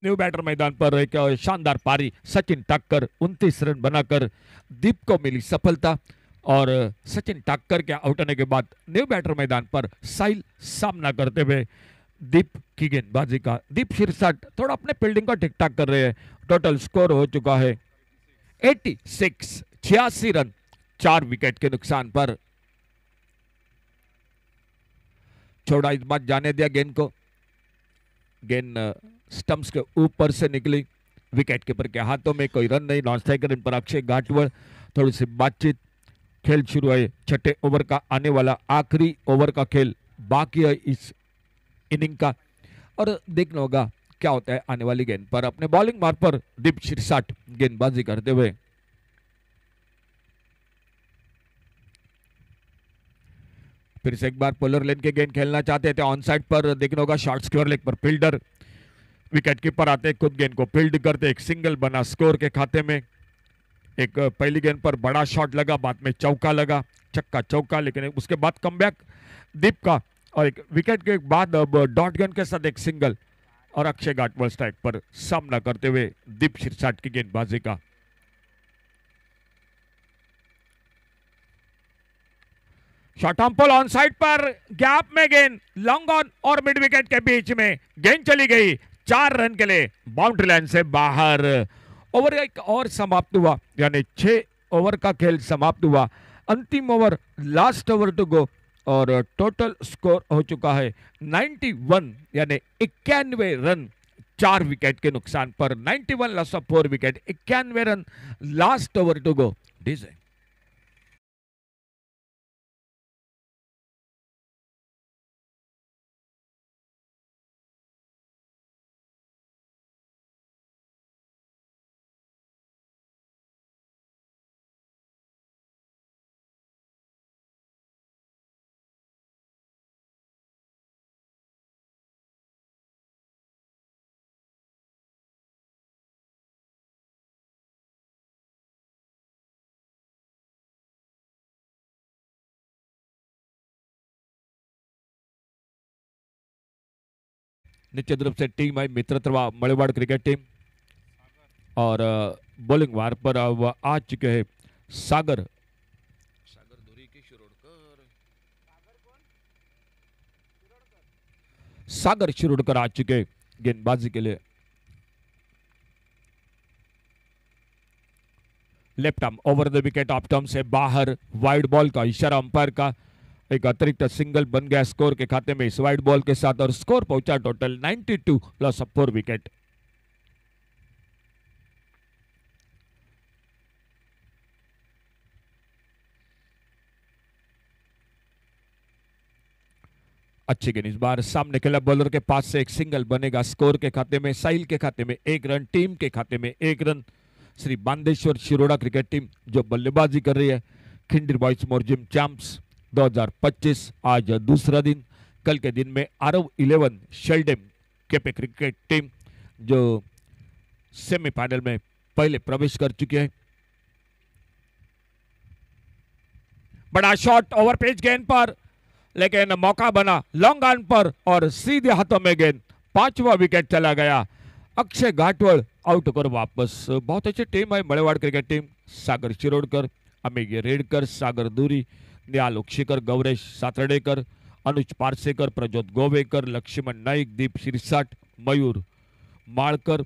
न्यू बैटर मैदान पर एक शानदार पारी सचिन टाक्कर 29 रन बनाकर दीप को मिली सफलता। और सचिन टाक्कर के आउट होने के बाद न्यू बैटर मैदान पर साहिल सामना करते हुए दीप की गेंदबाजी का। दीप शिरसाट थोड़ा अपने फील्डिंग का ठीक ठाक कर रहे हैं। टोटल स्कोर हो चुका है 86, 86 रन 4 विकेट के नुकसान पर। छोड़ा इस बात जाने दिया गेंद को, गेंद स्टंप्स के ऊपर से निकली। विकेट कीपर के हाथों में कोई रन नहीं। नॉन स्ट्राइकर इन पर अक्षय घाटवड़। थोड़ी सी बातचीत। खेल शुरू है, छठे ओवर का आने वाला आखिरी ओवर का खेल बाकी है इस इनिंग का, और देखना होगा क्या होता है आने वाली गेंद पर। अपने बॉलिंग मार्ग पर दीप शिरसाट गेंदबाजी करते हुए। फिर से एक बार पोलर लेन के गेंद खेलना चाहते थे। ऑन साइड पर देखना होगा, शॉर्ट स्क्वायर लेग पर फील्डर विकेट कीपर आते, खुद गेंद को फील्ड करते। एक सिंगल बना स्कोर के खाते में। एक पहली गेंद पर बड़ा शॉट लगा, बाद में चौका लगा, छक्का चौका, लेकिन उसके बाद कमबैक दीप का, और एक विकेट के बाद अब डॉट गन के साथ एक सिंगल और अक्षय घाटवड़ स्ट्राइक पर सामना करते हुए दीप शिरसाट की गेंदबाजी का। Short on on side per gap में गेंद लॉन्ग ऑन और मिड विकेट के बीच में गेंद चली गई 4 रन के लिए बाउंड्री लाइन से बाहर। ओवर एक और समाप्त हुआ, यानी 6 ओवर का खेल समाप्त हुआ। अंतिम over, last over to go, और टोटल स्कोर हो चुका है 91, यानी 91 रन 4 विकेट के नुकसान पर। 91 loss of 4 wicket, 91 run, last over to go. DJ निश्चित रूप से टीम है मित्रत्वा मड़वाड़ क्रिकेट टीम, और बॉलिंग वार पर अब आ चुके हैं सागर शिरोडकर आ चुके गेंदबाजी के लिए। Left arm over the wicket off टर्म से बाहर, वाइड बॉल का इशारा अंपायर का। एक अतिरिक्त सिंगल बन गया स्कोर के खाते में इस वाइड बॉल के साथ, और स्कोर पहुंचा टोटल 92, लॉस ऑफ 4 विकेट। अच्छी गेंद इस बार सामने खेला, बॉलर के पास से एक सिंगल बनेगा स्कोर के खाते में। साहिल के खाते में 1 रन, टीम के खाते में 1 run. Shri Bandeshwar Shiroda cricket team जो बल्लेबाजी कर रही है खिंडीर बॉयज मोरजिम चैंप्स 2025, आज दूसरा दिन। कल के दिन में आरव 11 शेल्डेम केपे क्रिकेट टीम जो सेमीफाइनल में पहले प्रवेश कर चुके हैं। बड़ा शॉट ओवर पेज गेंद पर, लेकिन मौका बना लॉन्ग ऑन पर और सीधे हाथों में गेंद। 5वां विकेट चला गया। अक्षय घाटवड़ आउट कर वापस। बहुत अच्छी टीम है मड़वाड़ क्रिकेट टीम। सागर शिरोडकर, अमेय रेडकर, सागर दूरी, निहाल उक्षीकर, गौरेश सातरडेकर, अनुज पारसेकर, प्रज्योत गोवेकर, लक्ष्मण नाईक, दीप शिरसाट, मयूर माळकर,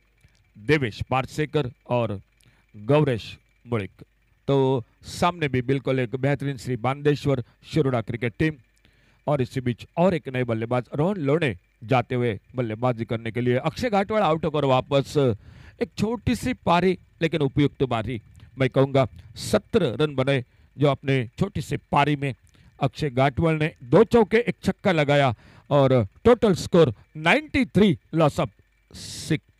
देवेश पारसेकर और गौरेश मुळिक। तो सामने भी बिल्कुल एक बेहतरीन श्री बांदेश्वर शिरोडा क्रिकेट टीम। और इसी बीच और एक नए बल्लेबाज रोहन लोणे जाते हुए बल्लेबाजी करने के लिए। अक्षय घाटवड़ आउट होकर वापस। एक छोटी सी पारी लेकिन उपयुक्त पारी, मैं कहूँगा 17 रन बने जो अपने छोटी सी पारी में अक्षय घाटवड़ ने 2 चौके 1 छक्का लगाया, और total score 93, loss of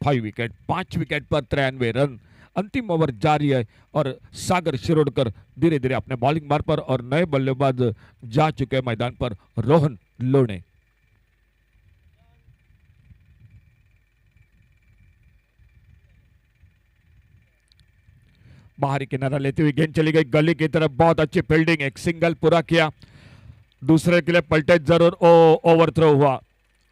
5 wicket. 5 wicket per 93 run. अंतिम ओवर जारी है और सागर शिरोडकर धीरे धीरे अपने बॉलिंग मार्ग पर, और नए बल्लेबाज जा चुके हैं मैदान पर रोहन लोणे। बाहरी किनारा लेते हुए गेंद चली गई गली की तरफ। बहुत अच्छी फील्डिंग, एक सिंगल पूरा किया। दूसरे के लिए पलटे जरूर, ओवर थ्रो हुआ।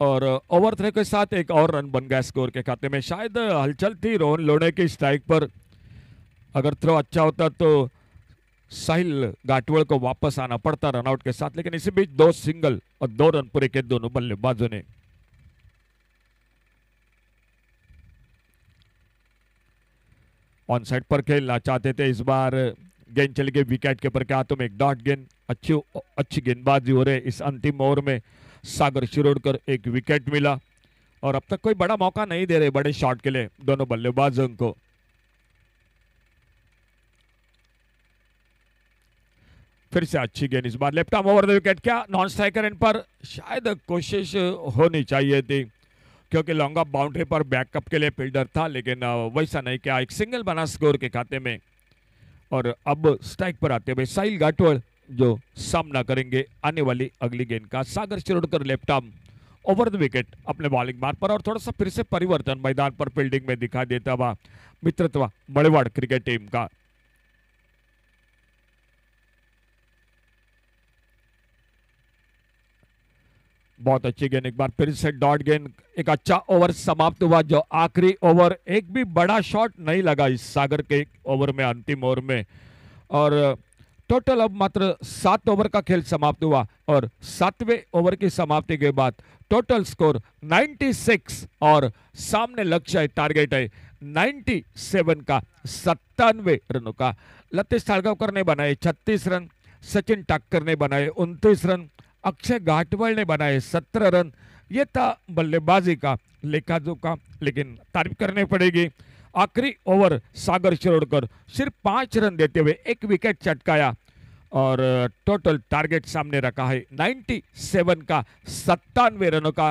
और ओवर 3 के साथ एक और रन बन गया स्कोर के खाते में। शायद हलचल थी रोहन लोणे की स्ट्राइक पर, अगर थ्रो अच्छा होता तो साहिल गाटवल को वापस आना पड़ता रनआउट के साथ, लेकिन इसी बीच 2 सिंगल और 2 रन पूरे के दोनों बल्लेबाजों ने। ऑन साइड पर खेलना चाहते थे, इस बार गेंद चली गई विकेट कीपर के हाथों में। एक डॉट गेंद, अच्छी गेंदबाजी हो रही इस अंतिम ओवर में। सागर शिरोडकर एक विकेट मिला और अब तक कोई बड़ा मौका नहीं दे रहे बड़े शॉट के लिए दोनों बल्लेबाजों को। फिर से अच्छी गेंद, इस बार left arm over the wicket. क्या नॉन स्ट्राइकर एंड पर शायद कोशिश होनी चाहिए थी, क्योंकि लॉन्ग ऑफ बाउंड्री पर बैकअप के लिए फील्डर था, लेकिन वैसा नहीं किया। एक सिंगल बना स्कोर के खाते में। और अब स्ट्राइक पर आते हुए साहिल गाटवल जो सामना करेंगे आने वाली अगली गेंद का। Sagar Shirodkar left arm over the wicket अपने बॉलिंग मार्ग पर। और थोड़ा सा फिर से परिवर्तन मैदान पर फील्डिंग में दिखाई देता हुआ मित्रत्व मड़वाड़ क्रिकेट टीम का। बहुत अच्छी गेंद, एक बार फिर से डॉट गेंद। एक अच्छा ओवर समाप्त हुआ, जो आखिरी ओवर एक भी बड़ा शॉट नहीं लगा इस सागर के ओवर में, अंतिम ओवर में। और टोटल अब मात्र 7 ओवर का खेल समाप्त हुआ और 7वें ओवर की समाप्ति के बाद टोटल स्कोर 96 और सामने लक्ष्य है, टारगेट है 97 का, 97 रनों का। लतीश साळगावकर ने बनाए 36 रन, सचिन टाक्कर ने बनाए 29 रन, अक्षय घाटवल ने बनाए 17 रन। ये था बल्लेबाजी का लेखा जोखा, लेकिन तारीफ करनी पड़ेगी आखिरी ओवर सागर शिरोडकर सिर्फ 5 रन देते हुए एक विकेट चटकाया और टोटल टारगेट सामने रखा है 97 का, 97 रनों का।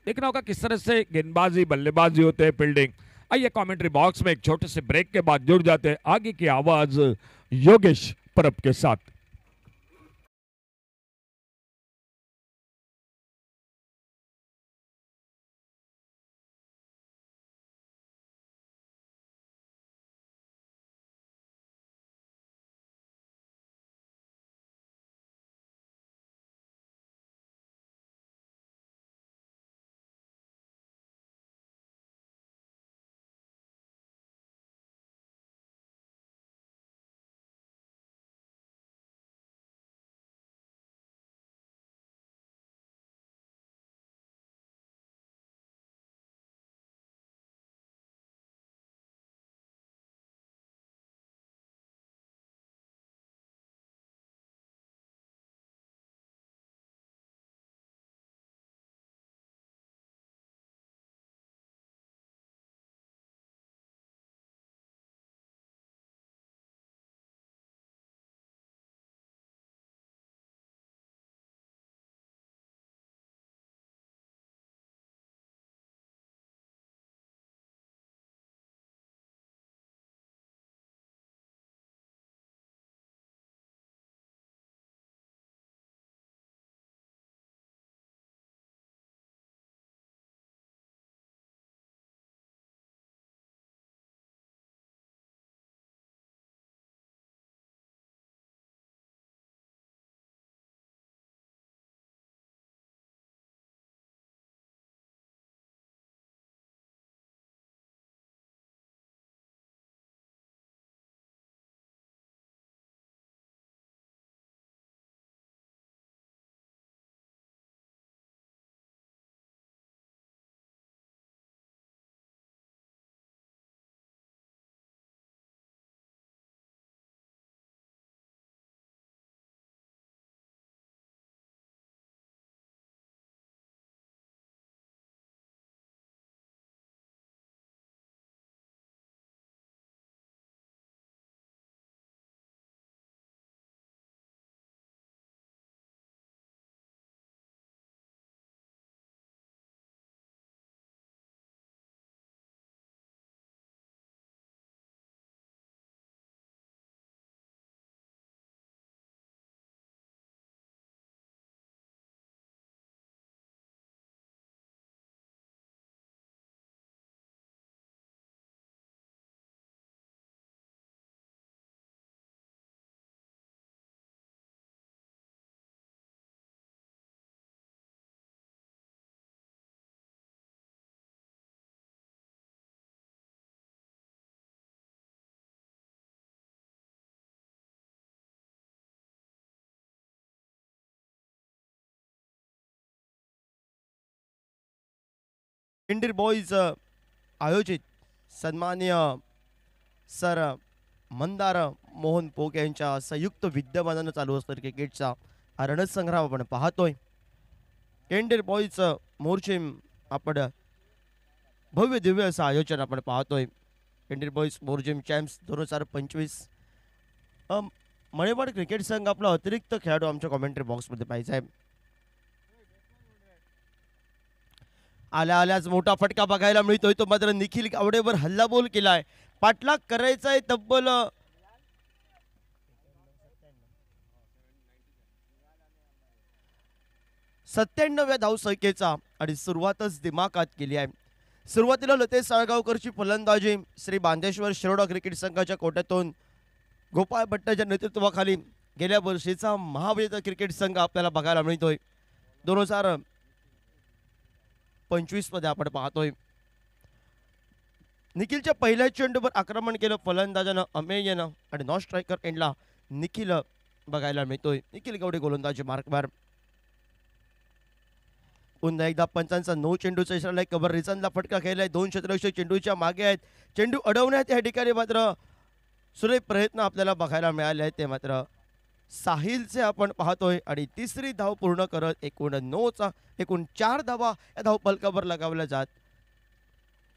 देखना होगा किस तरह से गेंदबाजी बल्लेबाजी होते हैं, फील्डिंग। आइए कमेंट्री बॉक्स में एक छोटे से ब्रेक के बाद जुड़ जाते हैं आगे की आवाज योगेश परब के साथ। इंडियन बॉईज आयोजित सन्माननीय सर मंदार मोहन पोके यांच्या संयुक्त विद्यमानानं चालू असणारा क्रिकेटचा हा रणसंग्राम आपण पाहतोय. इंडियन बॉईज मोर्चिम आपण भव्य दिव्य असं आयोजन आपण पाहतोय. Indian boys Morjim champs 2025. Manewad cricket संघ आपला अतिरिक्त खेळाडू आमच्या कॉमेंट्री बॉक्समध्ये पाहिजे आहे. आल्या आल्याच मोठा फटका बघायला मिळतोय. तो मात्र निखिल गावडेवर हल्लाबोल केलाय. पाठलाग करायचा आहे तब्बल 97व्या धावसंख्येचा आणि सुरुवातच दिमाखात केली आहे. सुरुवातीला लतेश साळगावकरची फलंदाजी श्री बांदेश्वर शिरोडा क्रिकेट संघाच्या कोट्यातून गोपाळ भट्टाच्या नेतृत्वाखाली गेल्या वर्षीचा महाविद्यालय क्रिकेट संघ आपल्याला बघायला मिळतोय. 2025 मध्ये आपण पाहतोय निखिलच्या पहिल्या चेंडूवर आक्रमण केलं फलंदाजानं अमेयनं आणि नॉन स्ट्रायकर एंडला निखिल बघायला मिळतोय. निखिल गवडे गोलंदाजी मार्कवर. पुन्हा एकदा पंचांचा 9 चेंडूचा इशारा आहे. कबर रिचनला फटका खेळलाय. 2 क्षेत्ररक्षक चेंडूच्या मागे आहेत. चेंडू अडवण्यात या ठिकाणी मात्र सुरेख प्रयत्न आपल्याला बघायला मिळाले आहेत. ते मात्र साहिलचे आपण पाहतोय आणि तिसरी धाव पूर्ण करत एकूण 4 धावा या धावफलकावर लगावल्या जात.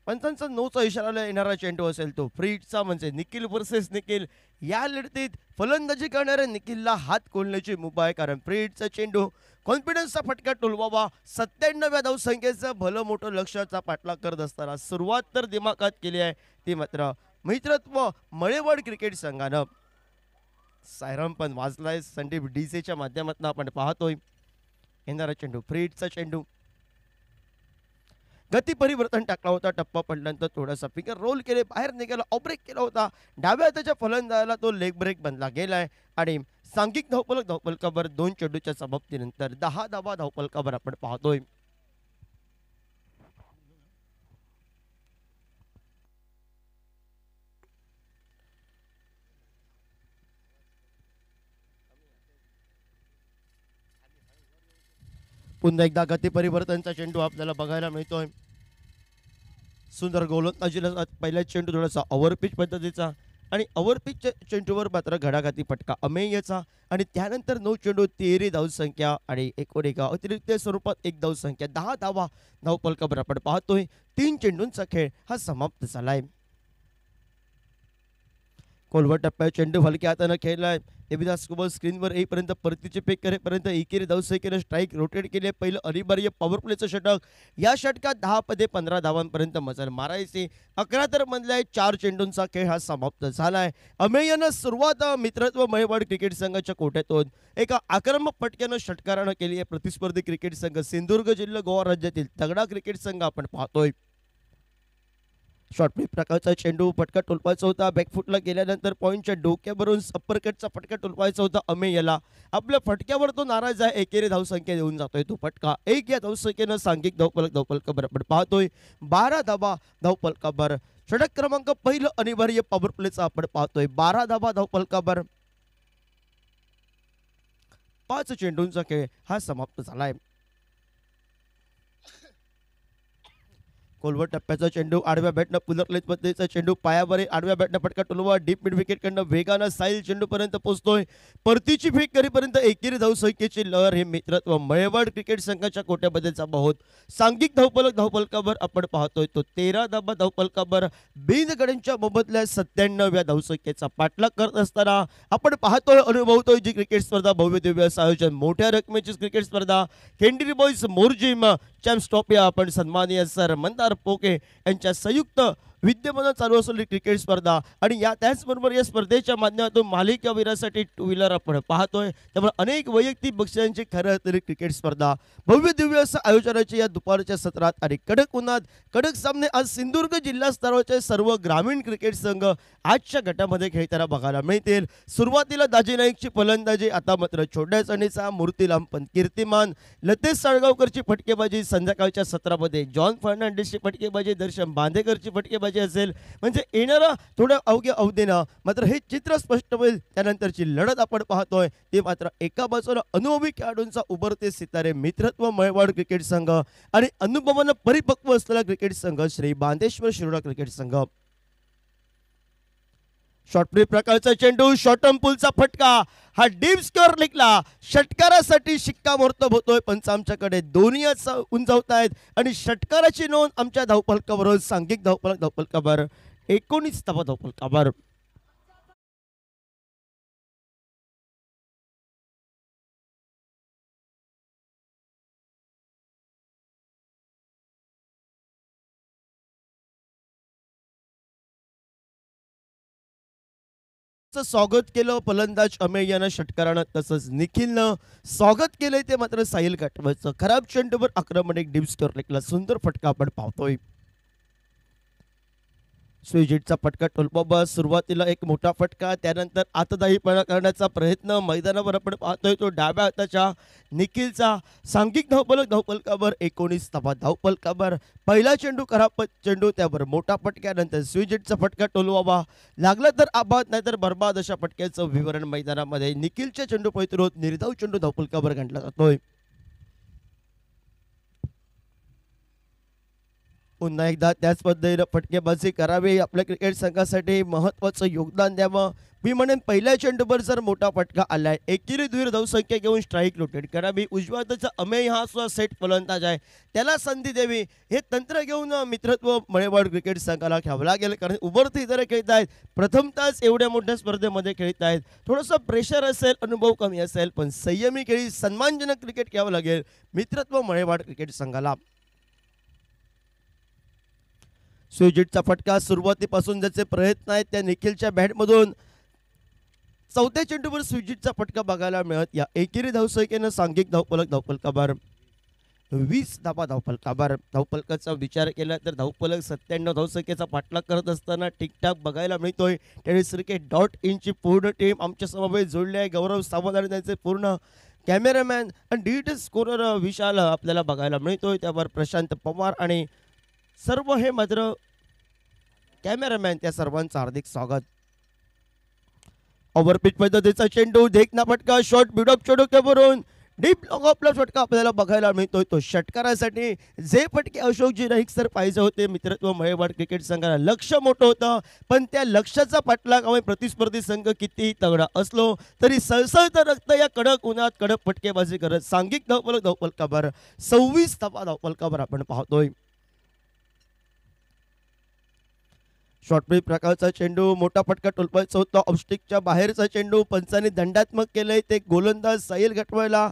पंचांचा 9चा इशारा येणारा चेंडू असेल तो फ्रीटचा, म्हणजे निखिल वर्सेस निखिल. या लढतीत फलंदाजी करणाऱ्या निखिलला हात खोलण्याची मुभा आहे, कारण फ्रीटचा चेंडू कॉन्फिडन्सचा फटका टोलवावा. 97व्या धावसंख्येचं भलं मोठं लक्ष्याचा पाठलाग करत असताना सुरुवात तर दिमाखात केली आहे. ती मात्र मित्रत्व मळेवाड क्रिकेट संघानं. सायरम पण वाजलाय संदीप डीसेच्या माध्यमातून आपण पाहतोय. येणारा चेंडू फ्रीटचा चेंडू. गती परिवर्तन टाकला होता. टप्पा पडल्यानंतर थोडासा फिगर रोल केले, बाहेर निघाला, ऑब्रेक केला होता. डाव्या हाताच्या फलंदाजाला तो लेग ब्रेक बनला गेलाय आणि सांघिक धावफलकावर 2 चेंडूच्या समाप्तीनंतर 10 धावा धावफलकावर आपण पाहतोय. पुन्हा एकदा गती परिवर्तनचा चेंडू आपल्याला बघायला मिळतोय. सुंदर गोलंदाजीला पहिला चेंडू थोडासा ओव्हरपिच पद्धतीचा आणि ओव्हरपिच चेंडूवर मात्र घडाघाती फटका अमेयचा आणि त्यानंतर 9 चेंडू 13 धावसंख्या आणि एका अतिरिक्त स्वरूपात 1 धावसंख्या. 10 धावा धावफलकावर आपण पाहतोय. 3 चेंडूंचा खेळ हा समाप्त झालाय. कोलवट टप्प्यात चेंडू हलक्या हातानं खेळलाय. देविदास कुमार स्क्रीनवर येईपर्यंत परतीचे पेक करेपर्यंत एकेरी धावसंख्येनं स्ट्राईक रोटेट केले. पहिलं अनिवार्य पॉवर प्लेचं षटक. या षटकात 10 मध्ये 15 धावांपर्यंत मजल मारायची. 11 तर मधल्या 4 चेंडूंचा खेळ हा समाप्त झालाय. अमेयनं सुरुवात मित्रत्व मळेवाड क्रिकेट संघाच्या कोट्यातून एका आक्रमक फटक्यानं षटकारानं केली आहे. प्रतिस्पर्धी क्रिकेट संघ सिंधुदुर्ग जिल्हा गोवा राज्यातील तगडा क्रिकेट संघ आपण पाहतोय. शॉर्ट फ्लिप प्रकारचा चेंडू फटका टोलवायचा होता. बॅकफुटला गेल्यानंतर पॉईंटच्या डोक्यावरून अप्परकटचा फटका टोलवायचा होता अमेयला. आपल्या फटक्यावर तो नाराज आहे. एकेरी धावसंख्या देऊन जातोय तो फटका. 1 या धावसंख्येनं सांघिक धावफलकावर आपण पाहतोय. 12 धावा धावफलकावर. षटक क्रमांक पहिलं अनिवार्य पॉवर प्लेचा आपण पाहतोय. 12 धावा धावफलकावर. 5 चेंडूंचा खेळ हा समाप्त झालाय. कोलवट टप्प्याचा चेंडू आडव्या बॅटनं पुलरलेत पद्धतीचा चेंडू पायावर आडव्या बॅटनं फटका टोलवा. डीप मिड विकेटकडनं वेगानं साईल चेंडू पर्यंत पोहोचतोय. परतीची फेक करीपर्यंत एकेरी धावसंख्येची लहर. हे मित्रत्व मळेवाड क्रिकेट संघाच्या कोट्याबद्दलचा बहुत. सांघिक धावफलकावर आपण पाहतोय तो 13 धावा धावफलकावर. बिनगड्यांच्या मोबदल्यात 97व्या धावसंख्येचा पाठलाग करत असताना आपण पाहतोय, अनुभवतोय जी क्रिकेट स्पर्धा भव्य दिव्य असं आयोजन. मोठ्या रकमेची क्रिकेट स्पर्धा केंडिरी बॉईज मोर्जिम चॅम्प्स ट्रॉफी आपण सन्माननीय सर मंदार पोके यांच्या संयुक्त विद्यमान चालू असलेली क्रिकेट स्पर्धा आणि त्याचबरोबर या स्पर्धेच्या माध्यमातून मालिकावीरासाठी 2 व्हीलर आपण पाहतोय. त्यामुळे अनेक वैयक्तिक बक्षिसांची खरं असलेली क्रिकेट स्पर्धा भव्य दिव्य असं आयोजनाची या दुपारच्या सत्रात आणि कडक उन्हात कडक सामने. आज सिंधुदुर्ग जिल्हा स्तरावरचे सर्व ग्रामीण क्रिकेट संघ आजच्या गटामध्ये खेळताना बघायला मिळतील. सुरुवातीला दाजी नाईकची फलंदाजी. आता मात्र छोट्या चणीचा मूर्तीलाम पण कीर्तिमान. लतेश साळगावकरची फटकेबाजी. संध्याकाळच्या सत्रामध्ये जॉन फर्नांडिसची फटकेबाजी. दर्शन बांदेकरची फटकेबाजी फलंदाजी असेल, म्हणजे येणारा थोड्या अवघ्या अवधीनं मात्र हे चित्र स्पष्ट होईल. त्यानंतरची लढत आपण पाहतोय ती मात्र एका बाजूला अनुभवी खेळाडूंचा उभरते सितारे मित्रत्व मयवाड क्रिकेट संघ आणि अनुभवानं परिपक्व असलेला क्रिकेट संघ श्री बांदेश्वर शिरोडा क्रिकेट संघ. शॉर्ट प्रकारचा चेंडू, शॉर्टम पुलचा फटका, हा डीप स्कोअर लेखला. षटकारासाठी शिक्कामोर्तब होतोय. पंच आमच्याकडे दोन्ही उंचावतायत आणि षटकाराची नोंद आमच्या धावफलकावर, सांघिक धावफलकावर 19 धावा धावफलकावर. स्वागत केलं फलंदाज अमेय यानं षटकारानं, तसंच निखिलनं स्वागत केलंय ते मात्र साहिल गाठवायचं. खराब चेंडूवर आक्रमण एक डीप स्कोअर लेखला. सुंदर फटका आपण पाहतोय. स्विजिटचा फटका टोलबाबा, सुरुवातीला एक मोठा फटका, त्यानंतर आतदायीपणा करण्याचा प्रयत्न मैदानावर आपण पाहतोय तो डाव्या हाताच्या निखिलचा. सांघिक धावफलकावर 19 धावा धावफलकावर. पहिला चेंडू खराब चेंडू, त्यावर मोठा फटक्यानंतर स्विजिटचा फटका टोलवावा. लागला तर आबाद नाहीतर बरबाद अशा फटक्याचं विवरण मैदानामध्ये निखिलच्या चेंडू पैतृत निर्धाव चेंडू धावफलकावर गणला जातोय. पुन्हा एकदा त्याच पद्धतीनं फटकेबाजी करावी, आपल्या क्रिकेट संघासाठी महत्त्वाचं योगदान द्यावं. मी म्हणेन पहिल्या चेंडूवर जर मोठा फटका आलाय, एकेरी दुहेरी धावसंख्या घेऊन स्ट्राईक रोटेट करावी. उजव्या हाताचा अमेय हा सुद्धा सेट फलंदाज आहे, त्याला संधी द्यावी. हे तंत्र घेऊन मित्रत्व मळेवाड क्रिकेट संघाला घ्यावं लागेल, कारण उभरती इतर खेळत आहेत, प्रथमताच एवढ्या मोठ्या स्पर्धेमध्ये खेळत आहेत. थोडंसं प्रेशर असेल, अनुभव कमी असेल, पण संयमी खेळी सन्मानजनक क्रिकेट घ्यावं लागेल मित्रत्व मळेवाड क्रिकेट संघाला. स्विजिटचा फटका, सुरुवातीपासून ज्याचे प्रयत्न आहेत त्या निखिलच्या बॅटमधून चौथ्या चेंडूवर स्विजिटचा फटका बघायला मिळत. या एकेरी धावसंख्येनं सांघिक धावफलकावर 20 धावा धावफलकावर. धावफलकाचा विचार केला तर धावफलक 97 धावसंख्येचा पाठलाग करत असताना ठीकठाक बघायला मिळतोय. टेनिस क्रिकेट .inची पूर्ण टीम आमच्या समवेत जोडली आहे. गौरव सावंत आणि त्यांचे पूर्ण कॅमेरामॅन आणि डिजिटल स्कोरर विशाल आपल्याला बघायला मिळतोय. त्यावर प्रशांत पवार आणि सर्व हे मात्र कॅमेरामॅन, त्या सर्वांचं हार्दिक स्वागत. ओव्हरपिच पद्धतीचा चेंडू, देखना फटका, शॉर्ट बिडअप चेंडूवरून डीप लॉंग ऑफला फटका आपल्याला बघायला मिळतोय. तो षटकारासाठी जे फटके अशोकजी नाईक सर पाहिजे होते मित्रत्व मळेवाड क्रिकेट संघाला. लक्ष मोठं होतं, पण त्या लक्षाचा पाठलाग प्रतिस्पर्धी संघ कितीही तगडा असलो तरी सळसळतं रक्त या कडक उन्हात कडक फटकेबाजी करत सांघिक धावफलकावर 26 धावा धावफलकावर आपण पाहतोय. शॉर्ट प्रकारचा चेंडू, मोठा फटका टोलपायचा होता. ऑफस्टिकच्या बाहेरचा चेंडू पंचांनी दंडात्मक केलंय. ते गोलंदाज साहिल गटवायला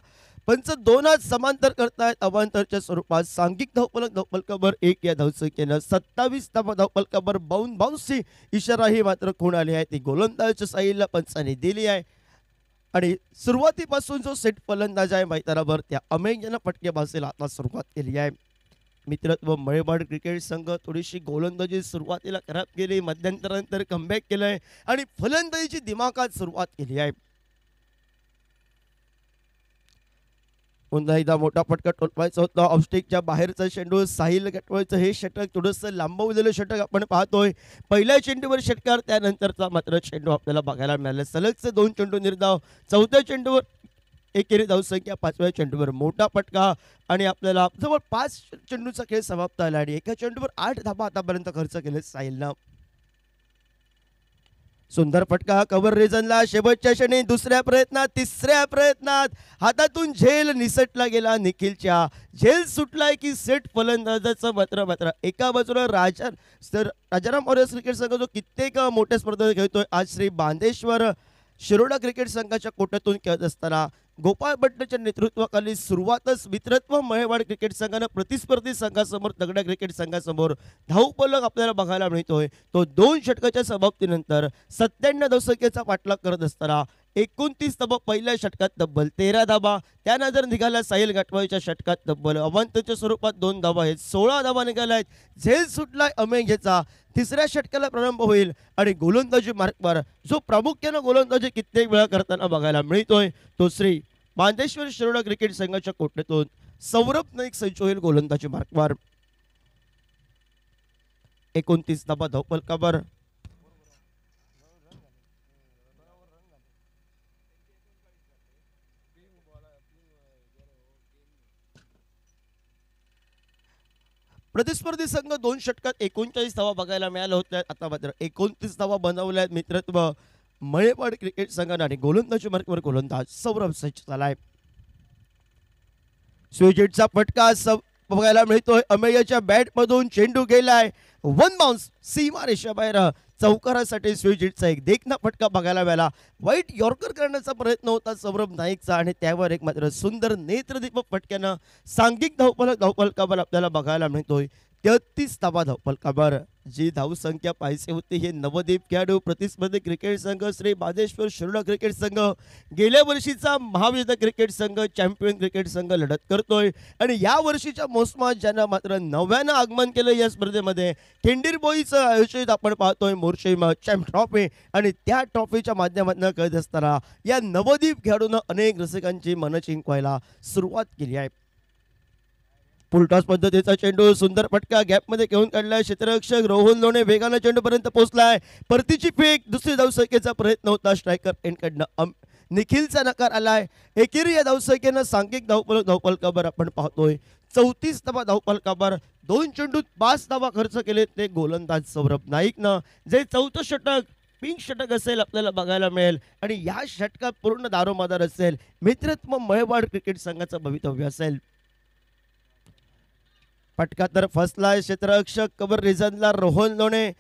पंच 2 हात समांतर करतायत अवांतरच्या स्वरूपात. सांघिक धावफलकावर 1 या धावसंख्येनं 27 धावा धावफलकावर. बाउन्सची इशाराही मात्र खूण आली आहे, ती गोलंदाज साहिलला पंचांनी दिली आहे. आणि सुरुवातीपासून जो सेट फलंदाज आहे मैदानावर त्या अमेयनं फटकेबाजीला आता सुरुवात केली आहे. मित्रत्व मळेवाड क्रिकेट संघ थोडीशी गोलंदाजी सुरुवातीला खराब केली, मध्यंतरानंतर कमबॅक केलंय आणि फलंदाजीची दिमाखात सुरुवात केली आहे. पुन्हा एकदा मोठा फटका टोलवायचा होता. ऑफस्टिकच्या बाहेरचा चेंडू, साहिल गटवायचं हे षटक थोडंसं लांबवलेलं षटक आपण पाहतोय. पहिल्या चेंडूवर षटकार, त्यानंतरचा मात्र चेंडू आपल्याला बघायला मिळाला. सलगचे 2 चेंडू निर्धाव. चौथ्या चेंडूवर एकेरी धावसंख्या, 5व्या चेंडूवर मोठा फटका आणि आपल्याला जवळ 5 चेंडूचा खेळ समाप्त झाला आणि एका चेंडूवर 8 धावा आतापर्यंत खर्च केले साहिलनं. सुंदर फटका कव्हर रिजनला. शेवटच्या क्षणी दुसऱ्या प्रयत्नात, तिसऱ्या प्रयत्नात हातातून झेल निसटला गेला निखिलच्या. झेल सुटलाय की सेट फलंदाजाचं मात्र एका बाजूला राजाराम मौर्य क्रिकेट संघ जो कित्येक मोठ्या स्पर्धा खेळतोय, आज श्री बांदेश्वर शिरोडा क्रिकेट संघाच्या कोट्यातून खेळत असताना गोपाळ भट्टच्या नेतृत्वाखाली सुरुवातच मित्रत्व मळेवाड क्रिकेट संघानं प्रतिस्पर्धी संघासमोर, तगड्या क्रिकेट संघासमोर धावफलक आपल्याला बघायला मिळतोय. तो 2 षटकाच्या समाप्तीनंतर 97 धावसंख्येचा पाठलाग करत असताना 29 धावा पहिल्या षटकात, तब्बल 13 धावा. त्यानंतर निघाला साहिल गाठवाईच्या षटकात तब्बल अवांतरच्या स्वरूपात 2 धावा आहेत. 16 धावा निघाल्या आहेत. झेल सुटलाय अमेंगेचा. तिसऱ्या षटकाला प्रारंभ होईल आणि गोलंदाजी मार्कवर जो प्रामुख्यानं गोलंदाजी कित्येक वेळा करताना बघायला मिळतोय, तो श्री बांदेश्वर शिरोडा क्रिकेट संघाच्या कोट्यातून सौरभ नाईक संच होईल गोलंदाजी मार्कवर. 29 धावा धावफलकावर. प्रतिस्पर्धी संघ 2 षटकात 39 धावा बघायला मिळाल्या होत्या. आता मात्र 29 धावा बनवल्यात मित्रत्व मळेवाड क्रिकेट संघाने आणि गोलंदाजी मार्गावर गोलंदाज सौरभ सज्ज झालाय. स्विजिटचा फटका बघायला मिळतोय. अमेयच्या बॅट मधून चेंडू गेलाय वन बाउन्स सीमा रेषेबाहेर. चौकारासाठी स्विजिटचा एक देखना फटका बघायला मिळाला. वाईट यॉर्कर करण्याचा प्रयत्न होता सौरभ नाईकचा आणि त्यावर एक मात्र सुंदर नेत्रदीपक फटक्यानं सांघिक धावफलकावर आपल्याला बघायला मिळतोय 33 धावा धावफलकावर. जी धावसंख्या पाहिजे होती हे नवदीप खेळाडू प्रतिस्पर्धी क्रिकेट संघ श्री बादेश्वर शिरोडा क्रिकेट संघ गेल्या वर्षीचा महाविजेता क्रिकेट संघ चॅम्पियन क्रिकेट संघ लढत करतोय आणि या वर्षीच्या मोसमात ज्यांना मात्र नव्यानं आगमन केलं या स्पर्धेमध्ये खिंडीर बोईचं आयोजित आपण पाहतोय मोर्शी चॅम्प ट्रॉफी आणि त्या ट्रॉफीच्या माध्यमातून कळत असताना या नवदीप खेळाडूनं अनेक रसिकांची मनं जिंकवायला सुरुवात केली आहे. फुलटॉस पद्धतीचा चेंडू सुंदर फटका गॅपमध्ये घेऊन काढलाय. क्षेत्ररक्षक रोहन लोणे वेगानं चेंडूपर्यंत पोहोचलाय. परतीची फेक दुसरी धावसंख्येचा प्रयत्न होता स्ट्रायकर एंडकडनं निखिलचा नकार आलाय. एकेरी या धावसंख्येनं सांघिक धावफलकावर आपण पाहतोय 34 धावा धावफलकावर. 2 चेंडूत 5 धावा खर्च केले ते गोलंदाज सौरभ नाईकनं. जे 4थं षटक पिंक षटक असेल आपल्याला बघायला मिळेल आणि या षटकात पूर्ण दारोमदार असेल. मित्रत्व मळेवाड क्रिकेट संघाचं भवितव्य असेल. फटका तर फसलाय. क्षेत्ररक्षक कबर रिझनला रोहन लोणे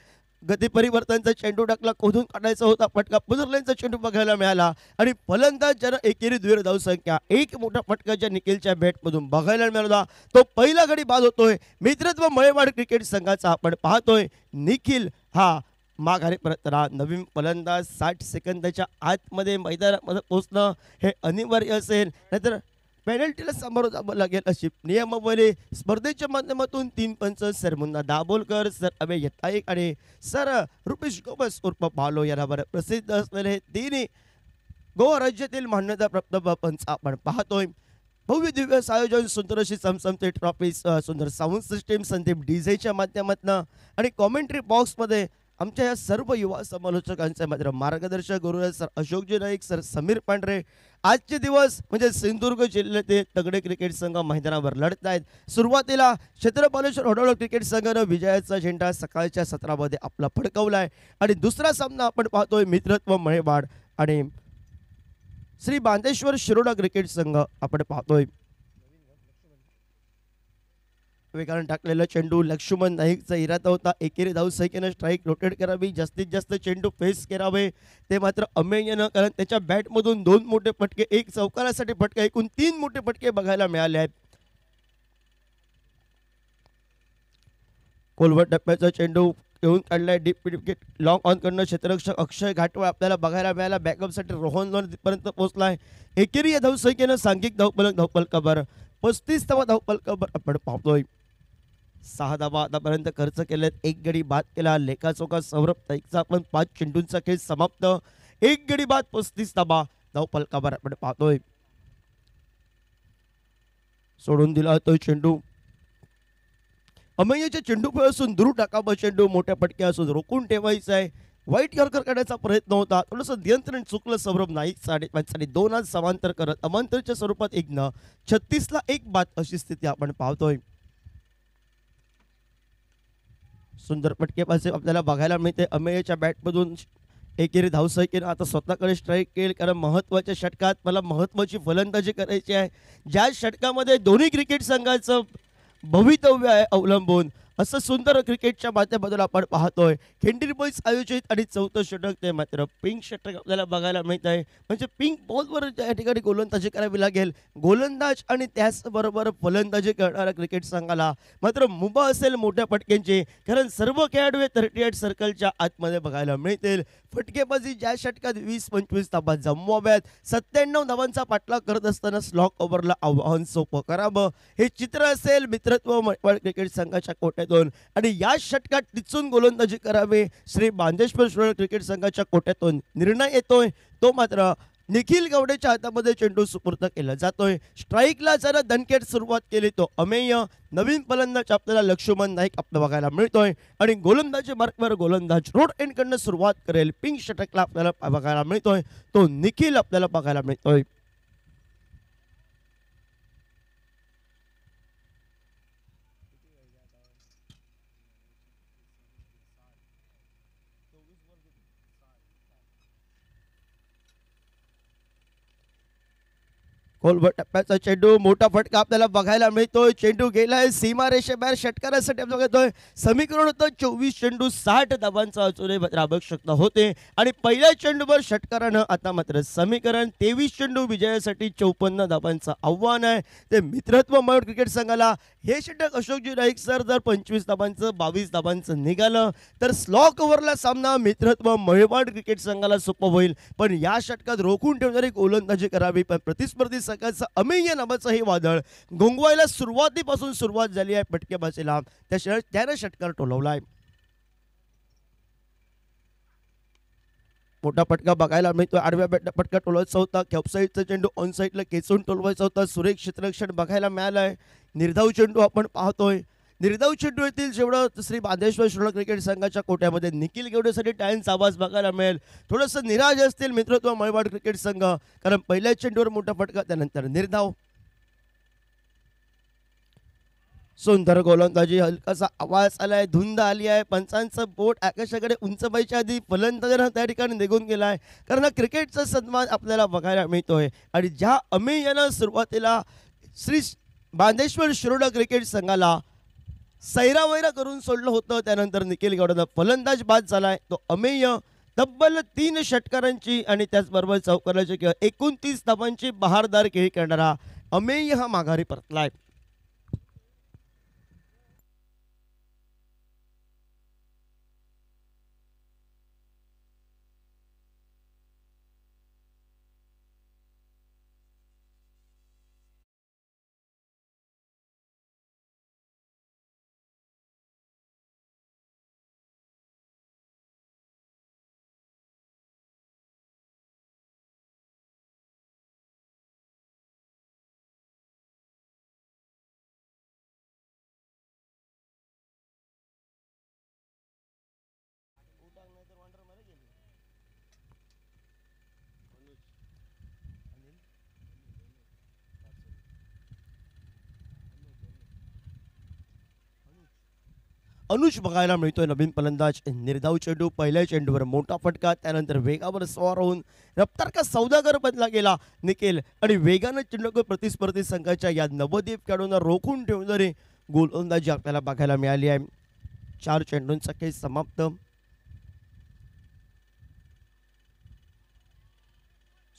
गती परिवर्तनचा चेंडू टाकला. खोदून काढायचा होता फटका. पुनर्लेनचा चेंडू बघायला मिळाला आणि फलंदाज ज्यानं एकेरी द्विर धावसंख्या एक मोठा फटका ज्या निखिलच्या बॅटमधून बघायला मिळाला तो पहिला गडी बाद होतोय मित्रत्व मळेवाड क्रिकेट संघाचा आपण पाहतोय. निखिल हा माघारी परतला. नवीन फलंदाज 60 सेकंदाच्या आतमध्ये मैदानामध्ये पोहोचणं हे अनिवार्य असेल नाहीतर पेनल्टीला सामोरं जावं लागेल अशी नियमावली. स्पर्धेच्या माध्यमातून 3 पंच सर मुन्ना दाभोलकर सर अभय यताईक आणि सर रुपेश गोबस उर्फ बालो यावर प्रसिद्ध असलेले तिन्ही गोवा राज्यातील मान्यताप्राप्त पंच आपण पाहतोय. भव्य दिव्य आयोजन सुंदर अशी चमचमते ट्रॉफी सुंदर साऊंड सिस्टीम संदीप डीजेच्या माध्यमातून आणि कॉमेंट्री बॉक्समध्ये आमच्या या सर्व युवा समालोचकांचे मात्र मार्गदर्शक गुरुराज सर अशोकजी नाईक सर समीर पांढरे. आजचे दिवस म्हणजे सिंधुदुर्ग जिल्ह्यातील तगडे क्रिकेट संघ मैदानावर लढत आहेत. सुरुवातीला छत्रपालेश्वर होडोळ क्रिकेट संघानं विजयाचा झेंडा सकाळच्या सत्रामध्ये आपला फडकवलाय आणि दुसरा सामना आपण पाहतोय मित्रत्व मळेवाड आणि श्री बांदेश्वर शिरोडा क्रिकेट संघ आपण पाहतोय. वेगानं टाकलेला चेंडू लक्ष्मण नाईकचा इरादा होता. एकेरी धावसंख्येनं स्ट्राईक रोटेट करावी जास्तीत जास्त चेंडू फेस करावे ते मात्र अमेय न कारण त्याच्या बॅटमधून 2 मोठे फटके एक चौकारासाठी फटके एकूण 3 मोठे फटके बघायला मिळाले आहेत. खोलवर टप्प्याचा चेंडू घेऊन काढलाय. डीप विकेट लॉंग ऑन करणं क्षेत्ररक्षक अक्षय घाटवळ आपल्याला बघायला मिळाला. बॅकअपसाठी रोहन लोण तिथपर्यंत पोहोचलाय. एकेरी या धावसंख्येनं सांघिक धावफलकावर 35 धावा धावफलकावर आपण पाहतोय. 6 धावा आतापर्यंत खर्च केलेत. 1 गडी बाद केला. लेखाचोखा सौरभ नाईकचा आपण 5 चेंडूंचा खेळ समाप्त. 1 गडी बाद 35 धावा धावफलकावर आपण पाहतोय. सोडून दिला तो चेंडू अमेयच्या चेंडू असून दूर टाकावा चेंडू मोठ्या फटक्या असून रोखून ठेवायचा आहे. वाईट यॉर्कर करण्याचा प्रयत्न होता. थोडंसं नियंत्रण चुकलं सौरभ नाईक आणि 2 आज समांतर करत अमांतरच्या स्वरूपात 36ला 1 बाद अशी स्थिती आपण पाहतोय. सुंदर फटकेबाजी आपल्याला बघायला मिळते. अमेयच्या बॅटमधून एकेरी धावसंख्येनं आता स्वतःकडे स्ट्राईक केली कारण महत्त्वाच्या षटकात मला महत्त्वाची फलंदाजी करायची आहे. ज्या षटकामध्ये दोन्ही क्रिकेट संघाचं भवितव्य आहे अवलंबून असं सुंदर क्रिकेटच्या माध्यमातून आपण पाहतोय. खिंडीर बॉईज आयोजित आणि 4थं षटक ते मात्र पिंक षटक आपल्याला बघायला मिळत आहे. म्हणजे पिंक बॉलवर या ठिकाणी गोलंदाजी करावी लागेल. गोलंदाज आणि त्याचबरोबर फलंदाजी करणाऱ्या क्रिकेट संघाला मात्र मुभा असेल मोठ्या फटक्यांची कारण सर्व खेळाडू 38 सर्कलच्या आतमध्ये बघायला मिळतील. फटकेबाजी ज्या षटकात 20-25 धावा जमवाव्यात 97 धावांचा पाठलाग करत असताना स्लॉक ओव्हरला आव्हान सोपं करावं हे चित्र असेल मित्रत्व मळेवाड क्रिकेट संघाच्या कोट्यातून आणि या षटकात टिचून गोलंदाजी करावी श्री बांदेश्वर क्रिकेट संघाच्या कोट्यातून निर्णय येतोय तो मात्र निखिल गावडेच्या हातामध्ये चेंडू सुपूर्द केला जातोय. स्ट्राईकला जरा दणकेट सुरुवात केली तो अमेय नवीन फलंदाज आपल्याला लक्ष्मण नाईक आपलं बघायला मिळतोय आणि गोलंदाजी मार्कवर गोलंदाज रोड एंड कडनं सुरुवात करेल. पिंक षटकला आपल्याला बघायला मिळतोय तो निखिल आपल्याला बघायला मिळतोय. खोलवर टप्प्याचा चेंडू मोठा फटका आपल्याला बघायला मिळतोय. चेंडू गेलाय सीमारेषेबाहेर. षटकारासाठी आपण बघतोय समीकरण होतं 24 चेंडू 60 धावांचा अजूनही मात्र आवश्यकता होते आणि पहिल्या चेंडूवर षटकारानं आता मात्र समीकरण 23 चेंडू विजयासाठी 54 धावांचं आव्हान आहे. ते मित्रत्व मयूर क्रिकेट संघाला हे षटक अशोकजी नाईक सर जर 25 धावांचं 22 धावांचं निघालं तर स्लॉक ओव्हरला सामना मित्रत्व महेवाड क्रिकेट संघाला सोपं होईल. पण या षटकात रोखून ठेवणारी गोलंदाजी करावी. पण प्रतिस्पर्धी संघाचं अमेय नावाचं हे वादळ गोंगवायला सुरुवातीपासून सुरुवात झाली आहे फटकेबाजीला. त्याशिवाय त्याने षटकार टोलवलाय. मोठा फटका बघायला मिळतो. आडव्या बॅटला फटका टोलवायचा होता. कॅपसाईडचा चेंडू ऑन साईडला खेचून टोलवायचा होता. सुरेख क्षेत्ररक्षण बघायला मिळालंय. निर्धाव चेंडू आपण पाहतोय. निर्धाव चेंडू येथील जेवढं श्री बांदेश्वर श्रीलंका क्रिकेट संघाच्या कोट्यामध्ये निखिल गेवडेसाठी टाळ्यांचा आवाज बघायला मिळेल. थोडंसं निराश असतील मित्रत्व मळवाड क्रिकेट संघ, कारण पहिल्या चेंडूवर मोठा फटका त्यानंतर निर्धाव. सुंदर गोलंदाजी. हलकासा आवाज आलाय. धुंद आली आहे. पंचांचं बोट आकाशाकडे उंच व्हायच्या आधी फलंदाजांना त्या ठिकाणी निघून गेलाय. कारण हा क्रिकेटचा सन्मान आपल्याला बघायला मिळतोय. आणि ज्या अमेयनं सुरुवातीला श्री बांदेश्वर श्रीलंका क्रिकेट संघाला सैरावैरा करून सोडलं होतं, त्यानंतर निखिल गौडनं फलंदाज बाद झालाय. तो अमेय तब्बल 3 षटकारांची आणि त्याचबरोबर चौकाराची किंवा 29 धावांची बहारदार खेळी करणारा अमेय हा माघारी परतलाय. अनुज बघायला मिळतोय नवीन फलंदाज. निर्धाव चेंडू पहिल्या चेंडूवर मोठा फटका, त्यानंतर वेगावर स्वार होऊन रफ्तार का सौदागर बनला गेला निखिल आणि वेगानं चेंडू प्रतिस्पर्धी संघाच्या या नवदीप खेळाडूंना रोखून ठेवणारी गोलंदाजी आपल्याला बघायला मिळाली आहे. 4 चेंडूंचा खेळ समाप्त.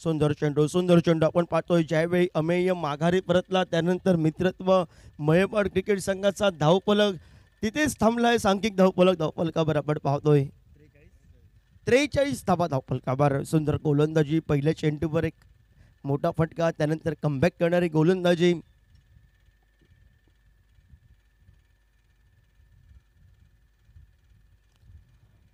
सुंदर चेंडू आपण पाहतोय. ज्यावेळी अमेय माघारी परतला त्यानंतर मित्रत्व महेवाड क्रिकेट संघाचा धावफलक तिथेच थांबलाय. सांघिक धावफलकावर आपण पाहतोय 43 धावा धावफलकावर. सुंदर गोलंदाजी. पहिल्या चेंडूवर एक मोठा फटका, त्यानंतर कमबॅक करणारी गोलंदाजी.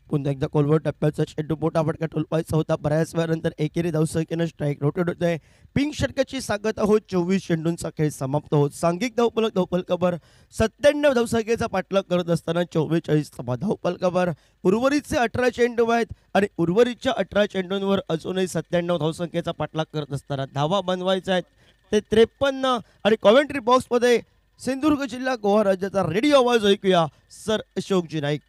पुन्हा एकदा कोलवर टप्प्याचा चेंडू मोठा फटका टोलवायचा होता. बऱ्याच वेळानंतर एकेरी धावसंख्येनं स्ट्राईक रोटेट होत आहे. पिंक षटकाची सांगत आहोत. 24 चेंडूंचा खेळ समाप्त होत. सांघिक धावफलकावर 97 धावसंख्येचा पाठलाग करत असताना 44 धावफलकावर उर्वरितचे 18 चेंडू आहेत आणि उर्वरितच्या 18 चेंडूंवर अजूनही 97 धावसंख्येचा पाठलाग करत असताना धावा बनवायचा आहेत ते 53. आणि कॉमेंट्री बॉक्समध्ये सिंधुदुर्ग जिल्हा गोवा राज्याचा रेडिओ आवाज ऐकूया सर अशोकजी नाईक.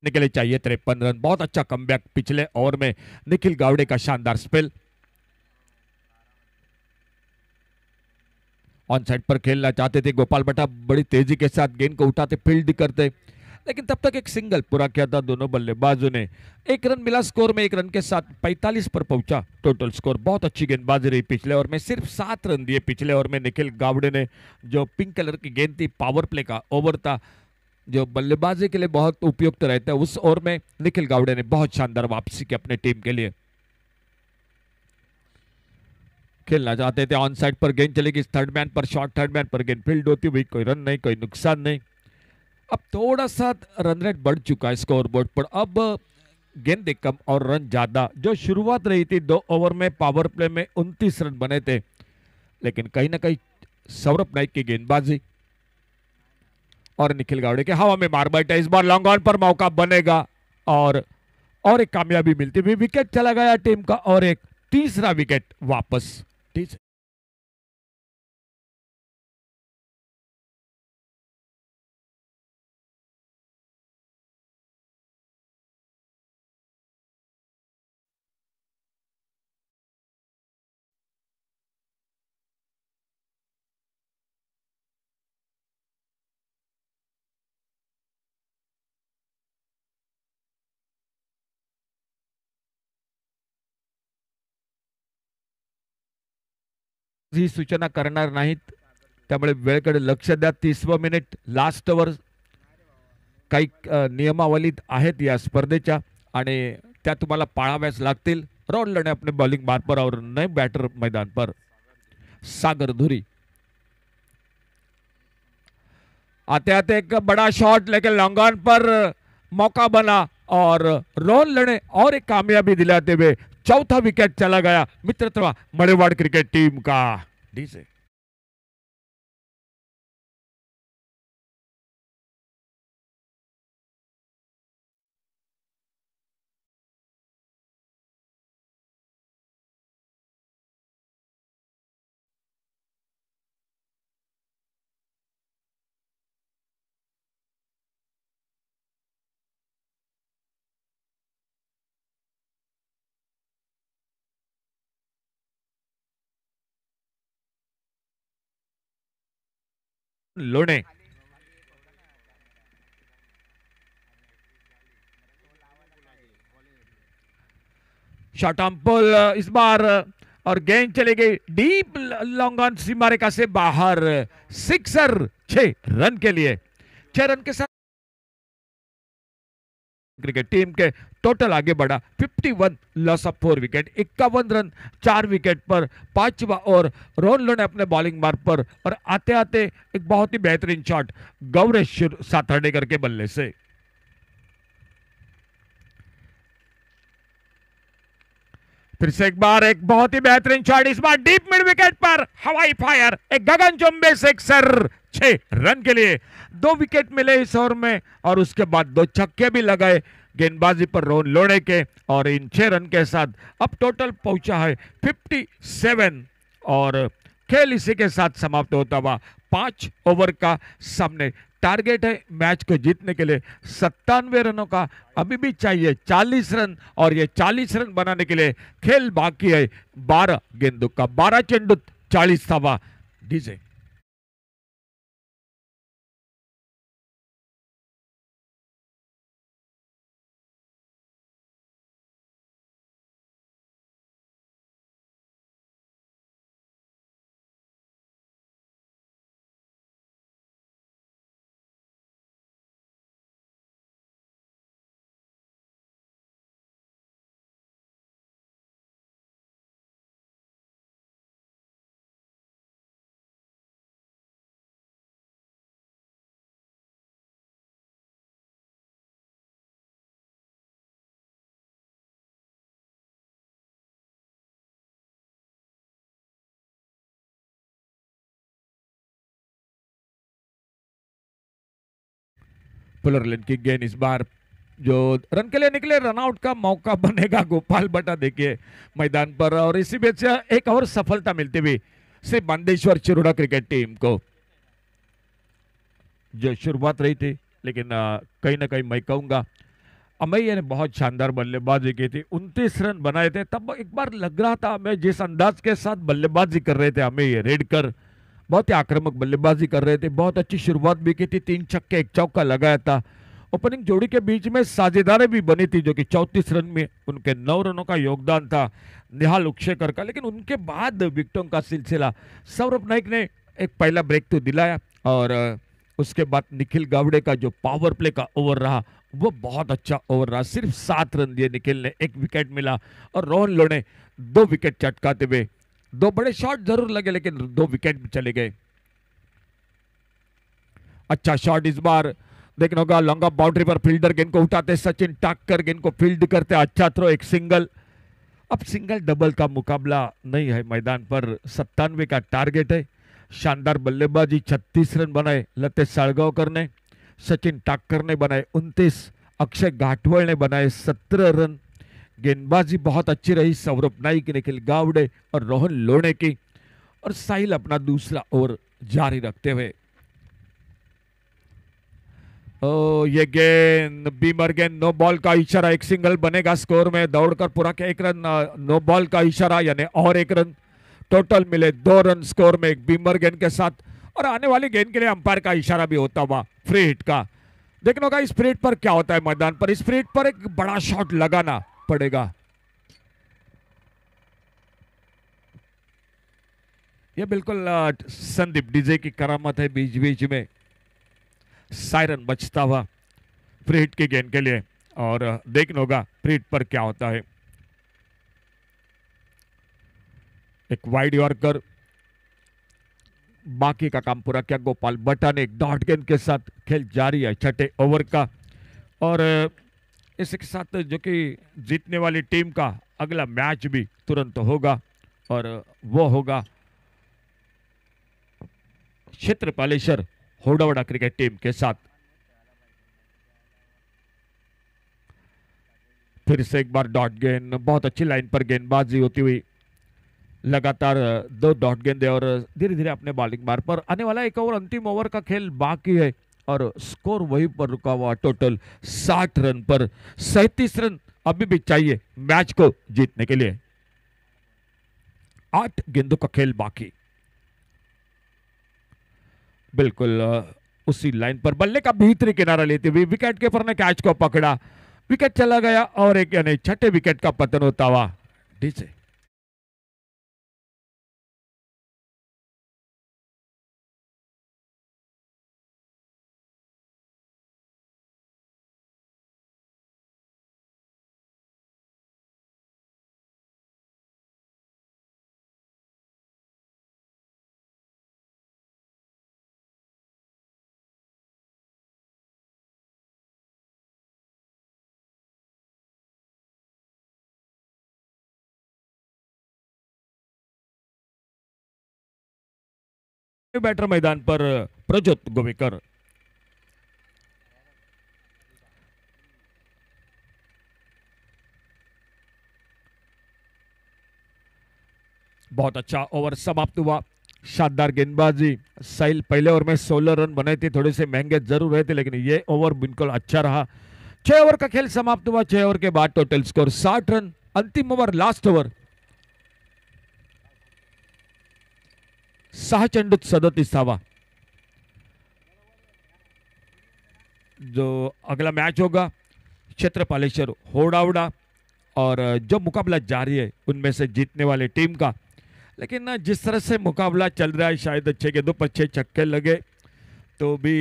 निकले चाहिए 53 रन. बहुत अच्छा कमबैक पिछले ओवर में निखिल गावड़े का शानदार स्पेल. ऑन साइड पर खेलना चाहते थे। गोपाल बटा बड़ी तेजी के साथ गेंद को उठाते फील्ड करते, लेकिन तब तक एक सिंगल पूरा किया था दोनों बल्लेबाजों ने। 1 रन मिला स्कोर में, 1 रन के साथ 45 पर पहुंचा टोटल स्कोर। बहुत अच्छी गेंदबाजी रही पिछले ओवर में, सिर्फ 7 रन दिए पिछले ओवर में निखिल गावड़े ने। जो पिंक कलर की गेंद थी, पावर प्ले का ओवर था जो बल्लेबाजी के लिए बहुत उपयुक्त रहता है, उस ओवर में निखिल गावड़े ने बहुत शानदार वापसी की अपने टीम के लिए। खेलना चाहते थे, ऑन साइड पर गेंद चलेगी थर्ड मैन पर, शॉर्ट थर्ड मैन पर गेंद फील्ड होती हुई, कोई रन नहीं, कोई नुकसान नहीं। अब थोड़ा सा रन रेट बढ़ चुका है स्कोर बोर्ड पर, अब गेंद कम और रन ज्यादा। जो शुरुआत रही थी 2 ओवर में पावर प्ले में 29 रन बने थे, लेकिन कहीं ना कहीं सौरभ नाइक की गेंदबाजी और निखिल गावड़े के हवा में मार बैठे। इस बार लॉन्ग ऑन पर मौका बनेगा और एक कामयाबी मिलती हुई विकेट चला गया टीम का, और एक तीसरा विकेट वापस। ही सूचना करणार नाहीत, त्यामुळे वेळेकडे लक्ष द्या। 30वा मिनिट लास्ट ओव्हर, काही नियमावलीत आहेत या स्पर्धेच्या आणि त्या तुम्हाला पाळाव्याच लागतील। रॉड लड़े अपने बॉलिंग बार पर और नए बैटर मैदान पर। सागर धुरी आते आते एक बड़ा शॉट लेके लॉन्ग ऑन पर मौका बना और रोहन लड़े और एक कामयाबी दिलाते हुए चौथा विकेट चला गया मित्रत्व मड़ेवाड़ क्रिकेट टीम का। डी से लोणे शॉट ऑन पुल इस बार और गेंद चली गई डीप लॉन्ग ऑन सीमा रेखा से बाहर। सिक्सर 6 रन के लिए, 6 रन के साथ क्रिकेट टीम के टोटल आगे बढ़ा 51 loss of 4 wicket, 51 run 4 wicket पर। 5वां और रोहन लोने अपने बॉलिंग मार्ग पर और आते आते एक बहुत ही बेहतरीन शॉट गौरेश साथर्डेकर के बल्ले से। फिर से एक बार एक बहुत ही बेहतरीन शॉट, इस बार डीप मिड विकेट पर हवाई फायर, एक गगनचुंबी सिक्सर 6 रन के लिए। 2 विकेट मिले इस ओवर में और उसके बाद 2 छक्के भी लगाए गेंदबाजी पर रोहन लोणे के, और इन 6 रन के साथ अब टोटल पहुंचा है 57 और खेल इसी के साथ समाप्त होता हुआ 5 ओवर का सामने टारगेट है मैच को जीतने के लिए 97 रनों का अभी भी चाहिए 40 रन, और ये 40 रन बनाने के लिए खेल बाकी है 12 गेंदों का, 12 चेंडूत 40 धावा। डीजे पुलर लेन की गेंद इस बार जो रन के लिए निकले, रनआउट का मौका बनेगा गोपाल बटा देखिए मैदान पर, और इसी बीच से एक और सफलता मिलती हुई से बांदेश्वर चिरोड़ा क्रिकेट टीम को। जो शुरुआत रही थी लेकिन कहीं ना कहीं मैं कहूंगा अमैया ने बहुत शानदार बल्लेबाजी की थी, 29 रन बनाए थे। तब एक बार लग रहा था हमें जिस अंदाज के साथ बल्लेबाजी कर रहे थे अमैया रेडकर, बहुत ही आक्रामक बल्लेबाजी कर रहे थे, बहुत अच्छी शुरुआत भी की थी, 3 छक्के 1 चौका लगाया था। ओपनिंग जोड़ी के बीच में साझेदारी भी बनी थी, जो कि 34 रन में उनके 9 रनों का योगदान था निहाल उक्षेकर का। लेकिन उनके बाद विकेटों का सिलसिला, सौरभ नाइक ने एक पहला ब्रेक तो दिलाया, और उसके बाद निखिल गावड़े का जो पावर प्ले का ओवर रहा वो बहुत अच्छा ओवर रहा। सिर्फ 7 रन दिए निखिल ने, 1 विकेट मिला, और रोहन लो ने 2 विकेट चटकाते हुए, 2 बड़े शॉट जरूर लगे लेकिन 2 विकेट भी चले गए। अच्छा शॉट इस बार देखना होगा, लॉन्ग ऑफ बाउंड्री पर फील्डर गेंद को उठाते, सचिन टाक्कर गेंद को फील्ड करते, अच्छा थ्रो, एक सिंगल। अब सिंगल डबल का मुकाबला नहीं है मैदान पर, 97 का टारगेट है। शानदार बल्लेबाजी, 36 रन बनाए लतेश साळगावकर ने, सचिन टाक्कर ने बनाए 29, अक्षय घाटवळ ने बनाए 17 रन। गेंदबाजी बहुत अच्छी रही सौरभ नाइक, निखिल गावड़े और रोहन लोणे की, और साहिल अपना दूसरा ओवर जारी रखते हुए। ये गेंद बीमर गेंद, नो बॉल का इशारा, एक सिंगल बनेगा स्कोर में, दौड़कर पूरा के 1 रन, नो बॉल का इशारा यानी और 1 रन, टोटल मिले 2 रन स्कोर में एक बीमर गेंद के साथ। और आने वाली गेंद के लिए अंपायर का इशारा भी होता हुआ फ्री हिट का। देखना होगा इस फ्री हिट पर क्या होता है मैदान पर, इस फ्री हिट पर एक बड़ा शॉट लगाना पड़ेगा। यह बिल्कुल संदीप डीजे की करामत है, बीच बीच में सायरन बजता हुआ फ्री हिट की गेंद के लिए, और देखना होगा फ्री हिट पर क्या होता है। एक वाइड यॉर्कर, बाकी का काम पूरा किया गोपाल भट्टा ने, एक डॉट गेंद के साथ खेल जारी है 6ठे ओवर का। और इसके साथ जो कि जीतने वाली टीम का अगला मैच भी तुरंत होगा, और वो होगा क्षेत्रपालेश्वर होडावड़ा क्रिकेट टीम के साथ। फिर से एक बार डॉट गेंद, बहुत अच्छी लाइन पर गेंदबाजी होती हुई, लगातार 2 डॉट गेंदे, और धीरे धीरे अपने बॉलिंग मार्ग पर आने वाला एक ओवर, अंतिम ओवर का खेल बाकी है, और स्कोर वहीं पर रुका हुआ, टोटल 60 रन पर। 37 रन अभी भी चाहिए मैच को जीतने के लिए, 8 गेंदों का खेल बाकी। बिल्कुल उसी लाइन पर बल्ले का भीतरी किनारा लेते हुए विकेट कीपर ने कैच को पकड़ा, विकेट चला गया, और एक यानी 6ठे विकेट का पतन होता हुआ डीजे। बैटर मैदान पर प्रज्योत गोवेकर। बहुत अच्छा ओवर समाप्त हुआ, शानदार गेंदबाजी। साहिल पहले ओवर में 16 रन बनाए थे, थोड़े से महंगे जरूर रहे थे, लेकिन ये ओवर बिल्कुल अच्छा रहा। 6 ओवर का खेल समाप्त हुआ, 6 ओवर के बाद टोटल स्कोर 60 रन। अंतिम ओवर, लास्ट ओवर, 6 चेंडूत 37 धावा। जो अगला मैच होगा क्षेत्रपालेश्वर होडावड़ा, और जो मुकाबला जारी है उनमें से जीतने वाले टीम का। लेकिन जिस तरह से मुकाबला चल रहा है, शायद अच्छे गेंदों पर 6 छक्के लगे तो भी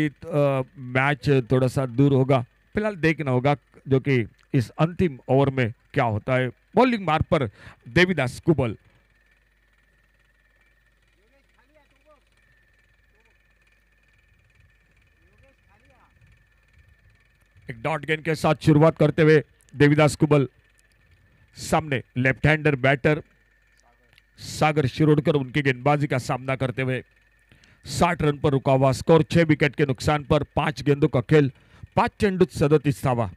मैच थोड़ा सा दूर होगा। फिलहाल देखना होगा जो कि इस अंतिम ओवर में क्या होता है। बॉलिंग मार्ग पर देवीदास कुबल। एक डॉट गेंद के साथ शुरुआत करते हुए देवीदास कुबल, सामने लेफ्ट हैंडर बैटर सागर शिरोडकर उनकी गेंदबाजी का सामना करते हुए 60 रन पर रुका हुआ, स्कोर 6 विकेट के नुकसान पर, 5 गेंदों का खेल, 5 चेंडूत 37 धावा।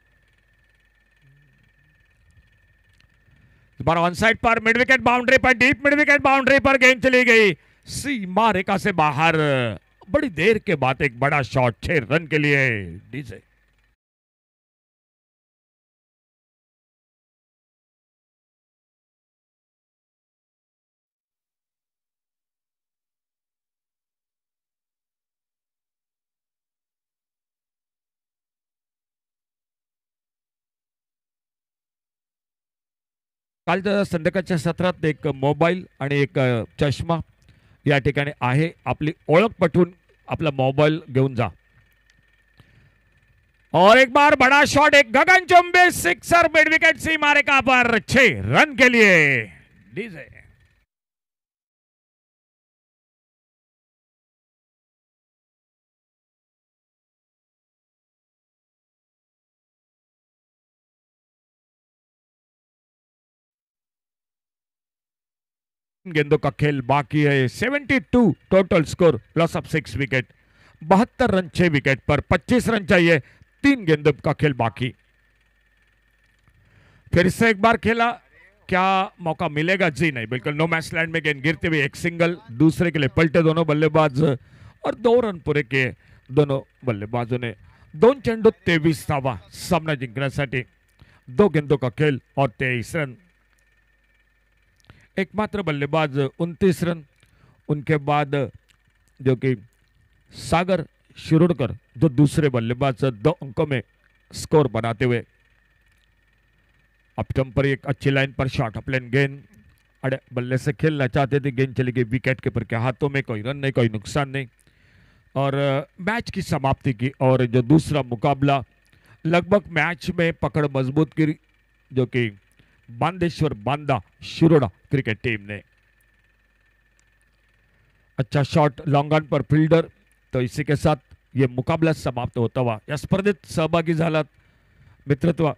ऑन साइड पर मिड विकेट बाउंड्री पर, डीप मिड विकेट बाउंड्री पर गेंद चली गई सीमा रेखा से बाहर। बड़ी देर के बाद एक बड़ा शॉट 6 रन के लिए डीजे। कालच्या संध्याकाळच्या सत्रात एक मोबाईल आणि एक चष्मा या ठिकाणी आहे. आपली ओळख पटवून आपला मोबाईल घेऊन जा. और एक बार बड़ा शॉट, एक गगनचुंबी सिक्सर मिड विकेट सी मारेगा पर 6 रन के लिए डीजे. गेंदों का खेल बाकी है. 72 total score, loss of 6 wicket. 72 run 6 wicket per 25 run चाहिए. 3 गेंदों का खेल बाकी. फिर से एक बार खेला, क्या मौका मिलेगा? जी नहीं, बिल्कुल नो मैच लैंड में गेंद गिरते हुए एक सिंगल, दूसरे के लिए पलटे दोनों बल्लेबाज और 2 रन पूरे किए दोनों बल्लेबाजों ने. 2 चेंडू 23 धावा सामना जिंकण्यासाठी. 2 गेंदों का खेल और 23 रन. एकमात्र बल्लेबाज 29 रन. उनके बाद जो कि सागर शिरोडकर जो दूसरे बल्लेबाज 2 अंकों में स्कोर बनाते हुए. अब पर एक अच्छी लाइन पर शॉट अपलेन गेंद अड़े बल्ले से खेलना चाहते थे. गेंद चली गई विकेट कीपर के हाथों में. कोई रन नहीं, कोई नुकसान नहीं और मैच की समाप्ति की. और जो दूसरा मुकाबला लगभग मैच में पकड़ मजबूत की जो कि बांदेश्वर बांदा शिरोडा क्रिकेट टीम ने. अच्छा shot long on per fielder. तो इसी के साथ ये मुकाबला समाप्त होता हुआ. या स्पर्धेत सहभागी झालात मित्रत्व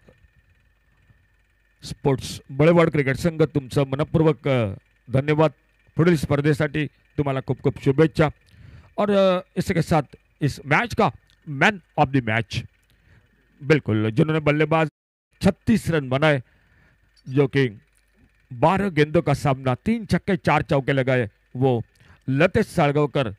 स्पोर्ट्स बळेवाड क्रिकेट संघ तुमचं मनपूर्वक धन्यवाद. पुढील स्पर्धेसाठी तुम्हाला खूप खूप शुभेच्छा. और इसी के साथ इस मैच का मैन ऑफ द मैच बिल्कुल जिन्होंने बल्लेबाज 36 रन बनाए, जो कि 12 गेंदों का सामना, 3 छक्के 4 चौके लगाए, वो लतेश साळगावकर